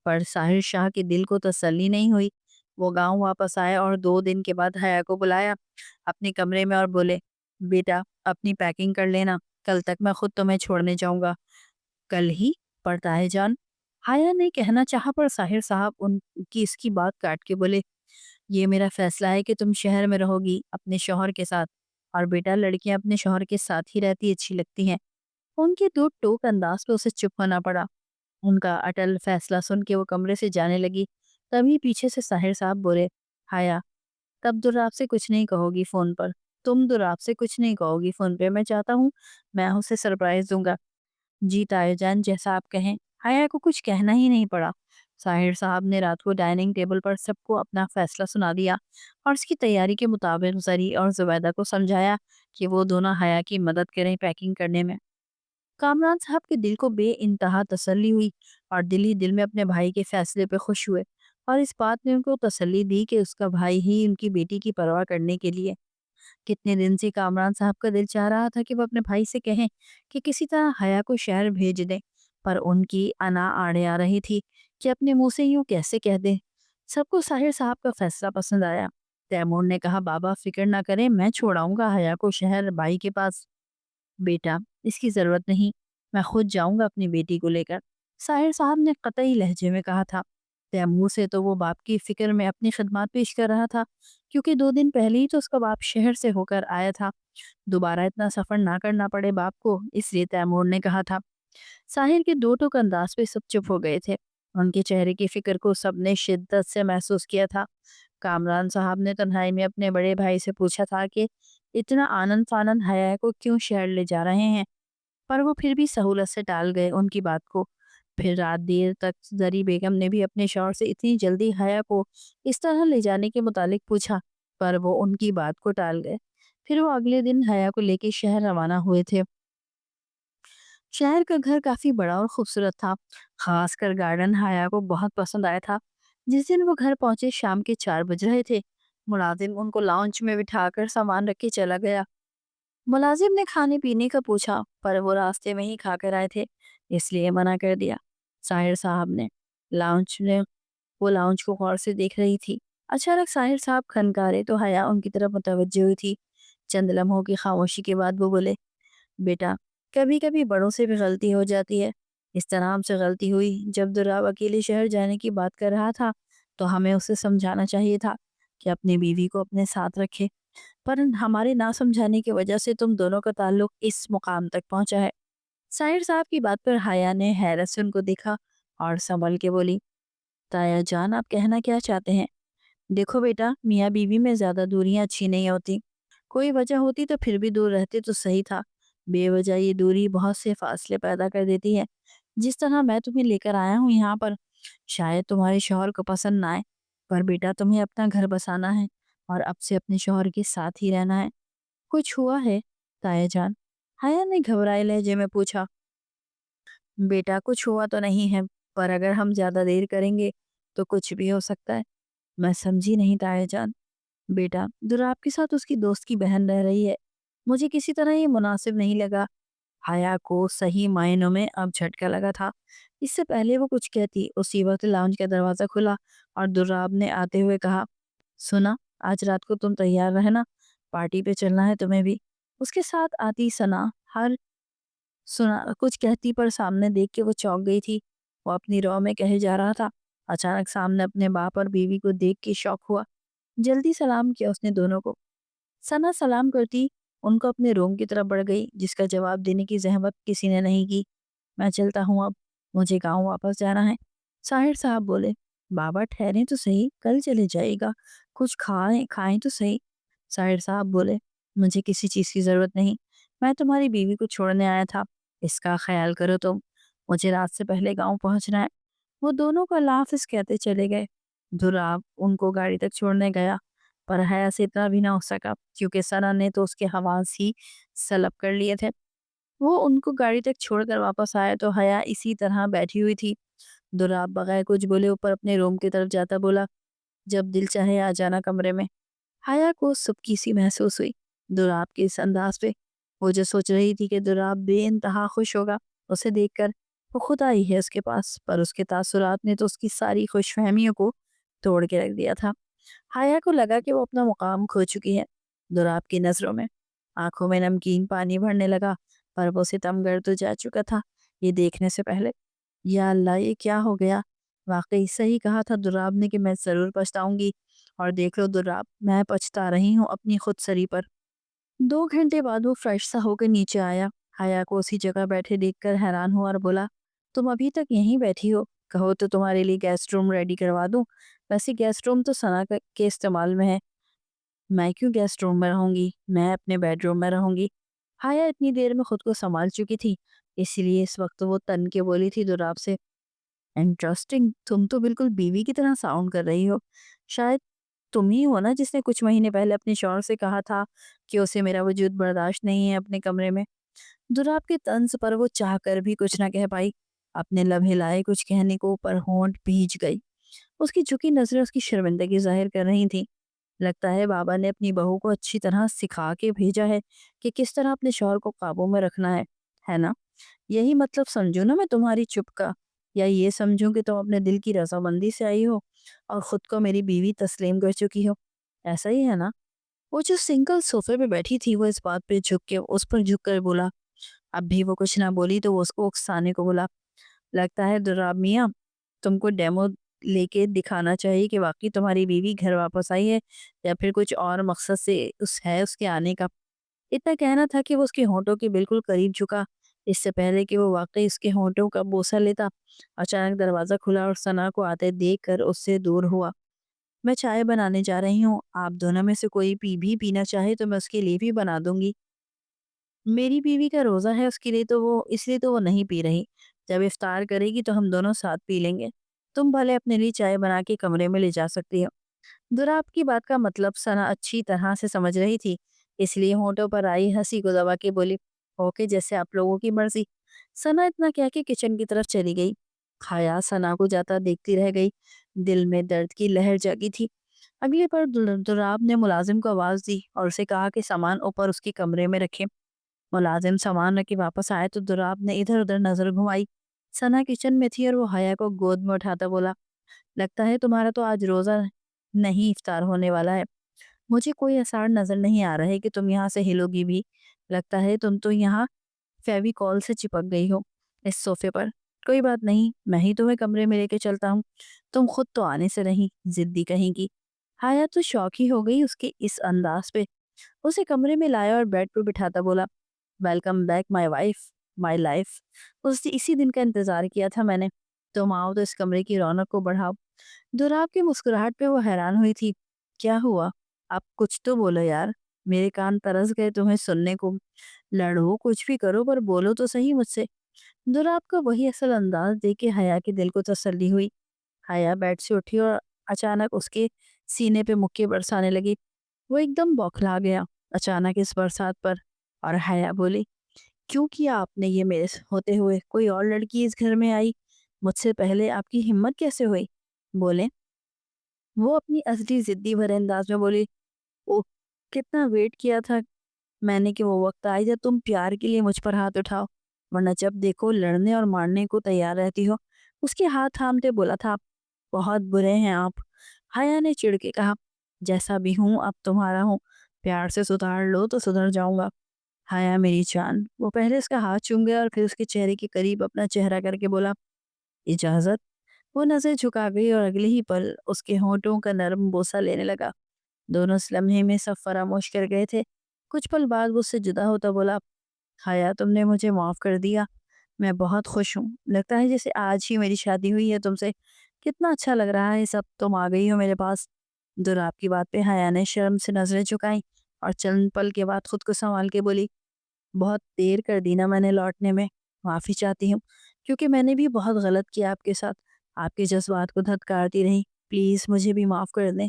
A: पर साहिर शाह के दिल को तसल्ली नहीं हुई। वो गांव वापस आए और 2 दिन के बाद हया को बुलाया अपने कमरे में और बोले, बेटा अपनी पैकिंग कर लेना, कल तक मैं खुद तुम्हें छोड़ने जाऊंगा। कल ही? पड़ता है जान। हाया ने कहना चाहा पर साहिर साहब उनकी इसकी बात काट के बोले, ये मेरा फैसला है कि तुम शहर में रहोगी अपने शौहर के साथ, और बेटा लड़कियां अपने शौहर के साथ ही रहती अच्छी लगती हैं। उनके दो टोक अंदाज पे उसे चुप होना पड़ा। उनका अटल फैसला सुन के वो कमरे से जाने लगी। तभी पीछे से साहिर साहब बोले, हाया तब दुर्राब से कुछ नहीं कहोगी फोन पर। तुम दुर्राब से कुछ नहीं कहोगी फोन पे, मैं चाहता हूँ मैं उसे सरप्राइज दूंगा। जी ताईजान, जैसा आप कहें। हाया को कुछ कहना ही नहीं पड़ा। साहिर साहब ने रात को डाइनिंग टेबल पर सबको अपना फैसला सुना दिया और उसकी तैयारी के मुताबिक जरी और जुबैदा को समझाया कि वो दोनों हाया की मदद करें पैकिंग करने में। कामरान साहब के दिल को बेइंतहा तसल्ली हुई और दिल ही दिल में अपने भाई के फैसले पे खुश हुए, और इस बात ने उनको तसल्ली दी कि उसका भाई ही उनकी बेटी की परवाह करने के लिए। कितने दिन से कामरान साहब का दिल चाह रहा था कि वो अपने भाई से कहें कि किसी तरह हया को शहर भेज दें, पर उनकी अना आड़े आ रही थी कि अपने मुंह से यूं कैसे कह दें। सबको साहिर साहब का फैसला पसंद आया। तैमूर ने कहा, बाबा फिक्र ना करें, मैं छोड़ाऊंगा हया को शहर भाई के पास। बेटा इसकी जरूरत नहीं, मैं खुद जाऊंगा अपनी बेटी को लेकर, साहिर साहब ने कतई लहजे में कहा था। तैमूर से तो वो बाप की फिक्र में अपनी खिदमत पेश कर रहा था, क्योंकि 2 दिन पहले ही तो उसका बाप शहर से होकर आया था। दोबारा इतना सफर ना करना पड़े बाप को, इसलिए तैमूर ने कहा था। साहिर के दो टोक अंदाज पे सब चुप हो गए थे। उनके चेहरे की फिक्र को सबने शिद्दत से महसूस किया था। कामरान साहब ने तन्हाई में अपने बड़े भाई से पूछा था कि इतना आनंद फानंद हया को क्यों शहर ले जा रहे हैं, पर वो फिर भी सहूलत से टाल गए उनकी बात को। फिर रात देर तक जरी बेगम ने भी अपने शौहर से इतनी जल्दी हया को इस तरह ले जाने के मुतालिक पूछा, पर वो उनकी बात को टाल गए। फिर वो अगले दिन हया को लेके शहर रवाना हुए थे। شہر کا گھر کافی بڑا اور خوبصورت تھا، خاص کر گارڈن حیا کو بہت پسند آیا تھا۔ جس دن وہ گھر پہنچے شام کے 4 بج رہے تھے، ملازم ان کو لاؤنج میں بٹھا کر سامان رکھ کے چلا گیا۔ ملازم نے کھانے پینے کا پوچھا پر وہ راستے میں ہی کھا کر آئے تھے، اس لیے منع کر دیا۔ ساحر صاحب نے لاؤنج نے وہ لاؤنج کو غور سے دیکھ رہی تھی۔ اچانک ساحر صاحب کھنکارے تو حیا ان کی طرف متوجہ ہوئی تھی۔ چند لمحوں کی خاموشی کے بعد وہ بولے، بیٹا، کبھی کبھی بڑوں سے بھی غلطی ہو جاتی ہے۔ اس طرح ہم سے غلطی ہوئی جب دراب اکیلے شہر جانے کی بات کر رہا تھا تو ہمیں اسے سمجھانا چاہیے تھا کہ اپنی بیوی کو اپنے ساتھ رکھے، پر ہمارے نہ سمجھانے کی وجہ سے تم دونوں کا تعلق اس مقام تک پہنچا ہے۔ ساحر صاحب کی بات پر حیا نے حیرت سے ان کو دیکھا اور سنبھل کے بولی، تایا جان، آپ کہنا کیا چاہتے ہیں؟ دیکھو بیٹا، میاں بیوی میں زیادہ دوریاں اچھی نہیں ہوتی، کوئی وجہ ہوتی تو پھر بھی دور رہتے تو صحیح تھا۔ بے وجہ یہ دوری بہت سے فاصلے پیدا کر دیتی ہے۔ جس طرح میں تمہیں لے کر آیا ہوں یہاں پر، شاید تمہارے شوہر کو پسند نہ آئے، پر بیٹا تمہیں اپنا گھر بسانا ہے اور اب سے اپنے شوہر کے ساتھ ہی رہنا ہے۔ کچھ ہوا ہے تایا جان؟ حیا نے گھبرائے لہجے میں پوچھا۔ بیٹا، کچھ ہوا تو نہیں ہے، پر اگر ہم زیادہ دیر کریں گے تو کچھ بھی ہو سکتا ہے۔ میں سمجھی نہیں تایا جان۔ بیٹا، دراب کے ساتھ اس کی دوست کی بہن رہ رہی ہے، مجھے کسی طرح یہ مناسب نہیں لگا۔ حیا کو صحیح معنوں میں اب جھٹکا لگا تھا۔ اس سے پہلے وہ کچھ کہتی، اسی وقت لاؤنج کا دروازہ کھلا اور دراب نے آتے ہوئے کہا، سنا، آج رات کو تم تیار رہنا، پارٹی پہ چلنا ہے تمہیں بھی۔ اس کے ساتھ آتی سنا ہر سنا کچھ کہتی پر سامنے دیکھ کے وہ چونک گئی تھی۔ وہ اپنی رو میں کہے جا رہا تھا، اچانک سامنے اپنے باپ اور بیوی کو دیکھ کے شوق ہوا۔ جلدی سلام کیا اس نے دونوں کو۔ ثنا سلام کرتی ان کو اپنے روم کی طرف بڑھ گئی، جس کا جواب دینے کی زحمت کسی نے نہیں کی۔ میں چلتا ہوں، اب مجھے گاؤں واپس جانا ہے۔ ساحر صاحب بولے، بابا ٹھہریں تو صحیح، کل چلے جائے گا، کچھ کھائیں تو صحیح۔ ساحر صاحب بولے، مجھے کسی چیز کی ضرورت نہیں، میں تمہاری بیوی کو چھوڑنے آیا تھا، اس کا خیال کرو تم، مجھے رات سے پہلے گاؤں پہنچنا ہے۔ وہ دونوں کو اللہ حافظ کہتے چلے گئے۔ دراب ان کو گاڑی تک چھوڑنے گیا، پر حیا سے اتنا بھی نہ ہو سکا کیونکہ سنا نے تو اس کے حواس ہی سلب کر لیے تھے۔ وہ ان کو گاڑی تک چھوڑ کر واپس آیا تو حیا اسی طرح بیٹھی ہوئی تھی۔ دراب بغیر کچھ بولے اوپر اپنے روم کی طرف جاتا بولا، جب دل چاہے آ جانا کمرے میں۔ حیا کو سبکی سی محسوس ہوئی دراب کے اس انداز پہ۔ وہ جو سوچ رہی تھی کہ دراب بے انتہا خوش ہوگا اسے دیکھ کر، وہ خود آئی ہے اس کے پاس، پر اس کے تاثرات نے تو اس کی ساری خوش فہمیوں کو توڑ کے رکھ دیا تھا۔ حیا کو لگا کہ وہ اپنا مقام کھو چکی ہے دراب کی نظروں میں۔ آنکھوں میں نمکین پانی بھرنے لگا، پر وہ ستم گر تو جا چکا تھا یہ دیکھنے سے پہلے۔ یا اللہ، یہ کیا ہو گیا؟ واقعی صحیح کہا تھا دراب نے کہ میں ضرور پچھتاؤں گی، اور دیکھ لو دراب، میں پچھتا رہی ہوں اپنی خود سری پر۔ 2 گھنٹے بعد وہ فریش سا ہو کے نیچے آیا۔ حیا کو اسی جگہ بیٹھے دیکھ کر حیران ہوا اور بولا، تم ابھی تک یہیں بیٹھی ہو؟ کہو تو تمہارے لیے گیسٹ روم ریڈی کروا دوں، ویسے گیسٹ روم تو ثنا کے استعمال میں ہے۔ میں کیوں گیسٹ روم میں رہوں گی، میں اپنے بیڈ روم میں رہوں گی۔ حیا اتنی دیر میں خود کو سنبھال چکی تھی، اسی لیے اس وقت وہ تن کے بولی تھی دراب سے، انٹرسٹنگ، تم تو بالکل بیوی کی طرح ساؤنڈ کر رہی ہو۔ شاید تم ہی ہو نا جس نے کچھ مہینے پہلے اپنے شوہر سے کہا تھا کہ اسے میرا وجود برداشت نہیں ہے اپنے کمرے میں۔ دراب کے طنز پر وہ چاہ کر بھی کچھ نہ کہہ پائی، اپنے لب ہلائے کچھ کہنے کو، پر ہونٹ بھیج گئی۔ اس کی جھکی نظریں اس کی شرمندگی ظاہر کر رہی تھیں۔ لگتا ہے بابا نے اپنی بہو کو اچھی طرح سکھا کے بھیجا ہے کہ کس طرح اپنے شوہر کو قابو میں رکھنا ہے نا؟ یہی مطلب سمجھوں نا میں تمہاری چپ کا، یا یہ سمجھوں کہ تم اپنے دل کی رضامندی سے آئی ہو اور خود کو میری بیوی تسلیم کر چکی ہو، ایسا ہی ہے نا؟ وہ جو سنگل صوفے پہ بیٹھی تھی وہ اس بات پہ جھک کر بولا۔ اب بھی وہ کچھ نہ بولی تو وہ اس کو اکسانے کو بولا، لگتا ہے دراب میاں تم کو ڈیمو لے کے دکھانا چاہیے کہ واقعی تمہاری بیوی گھر واپس آئی ہے یا پھر کچھ اور مقصد سے اس کے آنے کا۔ اتنا کہنا تھا کہ وہ اس کے ہونٹوں کے بالکل قریب جھکا، اس سے پہلے کہ وہ واقعی اس کے ہونٹوں کا بوسہ لیتا۔ اچانک دروازہ کھلا اور ثنا کو آتے دیکھ کر اس سے دور ہوا۔ میں چائے بنانے جا رہی ہوں، آپ دونوں میں سے کوئی بھی پینا چاہے تو میں اس کے لیے بھی بنا دوں گی۔ میری بیوی کا روزہ ہے، اس لیے تو وہ نہیں پی رہی، جب افطار کرے گی تو ہم دونوں ساتھ پی لیں گے، تم بھلے اپنے لیے چائے بنا کے کمرے میں لے جا سکتی ہو۔ دراب کی بات کا مطلب ثنا اچھی طرح سے سمجھ رہی تھی، اس لیے ہونٹوں پر آئی ہنسی کو دبا کے بولی، اوکے، جیسے آپ لوگوں کی مرضی۔ सना इतना कह के किचन की तरफ चली गई। हया सना को जाता देखती रह गई। दिल में दर्द की लहर जागी थी। अगली बार दुराब ने मुलाजिम को आवाज दी और उसे कहा कि सामान ऊपर उसके कमरे में रखे। मुलाजिम सामान रख के वापस आए तो दुराब ने इधर उधर नजर घुमाई। सना किचन में थी और वो हया को गोद में उठाता बोला, लगता है तुम्हारा तो आज रोजा नहीं, इफ्तार होने वाला है। मुझे कोई आसार नजर नहीं आ रहा है कि तुम यहाँ से हिलोगी भी। लगता है तुम तो यहाँ फेविकॉल से चिपक गई हो इस सोफे पर। कोई बात नहीं, मैं ही तुम्हें कमरे में लेके चलता हूँ। तुम खुद तो आने से रही, जिद्दी कहेंगी। हाया तो शौक ही हो गई उसके इस अंदाज पे। उसे कमरे में लाया और बेड पर बिठाता बोला, welcome back my wife, my life. उस इसी दिन का इंतजार किया था मैंने। तुम आओ तो इस कमरे की रौनक को बढ़ाओ। दुराब की मुस्कुराहट पे वो हैरान हुई थी। क्या हुआ? आप कुछ तो बोलो यार। मेरे कान तरस गए तुम्हें सुनने को। लड़ो कुछ भी करो पर बोलो तो सही मुझसे। दुराब का वही असल अंदाज देख के हया के दिल को तसल्ली हुई। हया बेड से उठी और अचानक उसके सीने पे मुक्के बरसाने लगी। वो एकदम बौखला गया अचानक इस बरसात पर। और हया बोली, क्यों किया आपने ये मेरे होते हुए? कोई और लड़की इस घर में आई मुझसे पहले, आपकी हिम्मत कैसे हुई? बोले। वो अपनी असली जिद्दी भरे अंदाज में बोली, ओ, कितना वेट किया था मैंने कि वो वक्त आए जब तुम प्यार के लिए मुझ पर हाथ उठाओ, वरना जब देखो लड़ने और मारने को तैयार रहती हो। उसके हाथ थामते बोला था, बहुत बुरे हैं आप। हया ने चिढ़ के कहा, जैसा भी हूं अब तुम्हारा हूँ, प्यार से सुधार लो तो सुधर जाऊंगा। हया मेरी जान। वो पहले उसका हाथ चूम गया और फिर उसके चेहरे के करीब अपना चेहरा करके बोला, इजाजत। वो नजर झुका गई और अगले ही पल उसके होंठों का नरम बोसा लेने लगा। दोनों इस लम्हे में सब फरामोश कर गए थे। कुछ पल बाद वो उससे जुदा होता बोला, हया तुमने मुझे माफ कर दिया। मैं बहुत खुश हूँ। लगता है जैसे आज ही मेरी शादी हुई है तुमसे। कितना अच्छा लग रहा है सब, तुम आ गई हो मेरे पास। दुराब की बात पे हया ने शर्म से नजरें झुकाई और चंद पल के बाद खुद को संभाल के बोली, बहुत देर कर दी ना मैंने लौटने में। माफ़ी चाहती हूँ, क्योंकि मैंने भी बहुत गलत किया आपके साथ। आपके जज़्बात को धत्कारती रही। प्लीज़ मुझे भी माफ़ कर दें।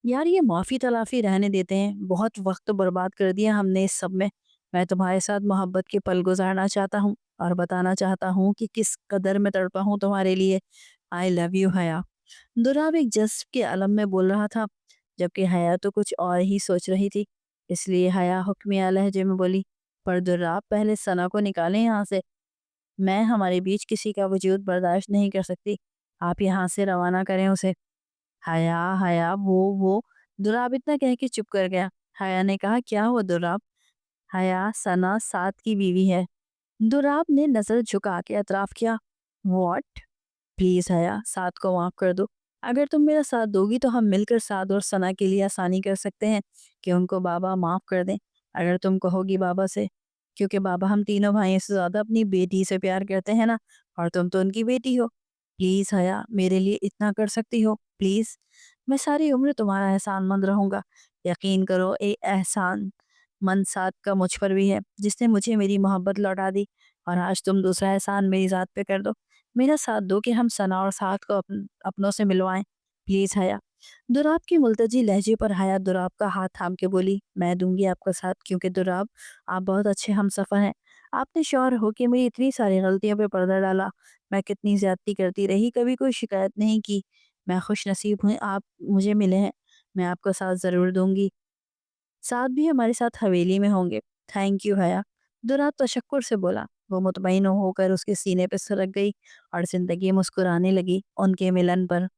A: यार ये माफ़ी तलाफ़ी रहने देते हैं। बहुत वक़्त बर्बाद कर दिया हमने इस सब में। मैं तुम्हारे साथ मोहब्बत के पल गुज़ारना चाहता हूँ और बताना चाहता हूँ कि किस कदर मैं तड़पा हूँ तुम्हारे लिए। आई लव यू हया। दुराब एक जज़्ब के आलम में बोल रहा था, जबकि हया तो कुछ और ही सोच रही थी। इसलिए हया हुक्मिया लहजे में बोली, पर दुर्राब पहले सना को निकालें यहाँ से। मैं हमारे बीच किसी का वजूद बर्दाश्त नहीं कर सकती। आप यहाँ से रवाना करें उसे। हया हया वो दुर्राब इतना कह के चुप कर गया। हया ने कहा, क्या हुआ दुर्राब? हया सना सात की बीवी है। दुर्राब ने नजर झुका के अतराफ किया। व्हाट? प्लीज हया, साद को माफ कर दो। अगर तुम मेरा साथ दोगी तो हम मिलकर साद और सना के लिए आसानी कर सकते हैं कि उनको बाबा माफ कर दें। अगर तुम कहोगी बाबा से, क्योंकि बाबा हम तीनों भाइयों से ज्यादा अपनी बेटी से प्यार करते हैं ना, और तुम तो उनकी बेटी हो। प्लीज हया, मेरे लिए इतना कर सकती हो प्लीज? मैं सारी उम्र तुम्हारा एहसान मंद रहूंगा। यकीन करो, ए एहसान मन साद का मुझ पर भी है, जिसने मुझे मेरी मोहब्बत लौटा दी। और आज तुम दूसरा एहसान मेरी जात पे कर दो। मेरा साथ दो कि हम सना और साथ को अपनों से मिलवाएं। प्लीज हया। दुराब की मुल्तजी लहजे पर हया दुराब का हाथ थाम के बोली, मैं दूंगी आपका साथ, क्योंकि दुराब आप बहुत अच्छे हम सफ़र हैं। आपने शौहर हो के मेरी इतनी सारी गलतियों पे पर्दा डाला। मैं कितनी ज्यादती करती रही, कभी कोई शिकायत नहीं की। मैं खुश नसीब हूँ आप मुझे मिले हैं। मैं आपका साथ ज़रूर दूंगी। साथ भी हमारे साथ हवेली में होंगे। थैंक यू हया। दुराब तशक्कुर से बोला। वो मुतमईन होकर उसके सीने पे सरक गई और जिंदगी मुस्कुराने लगी उनके मिलन पर।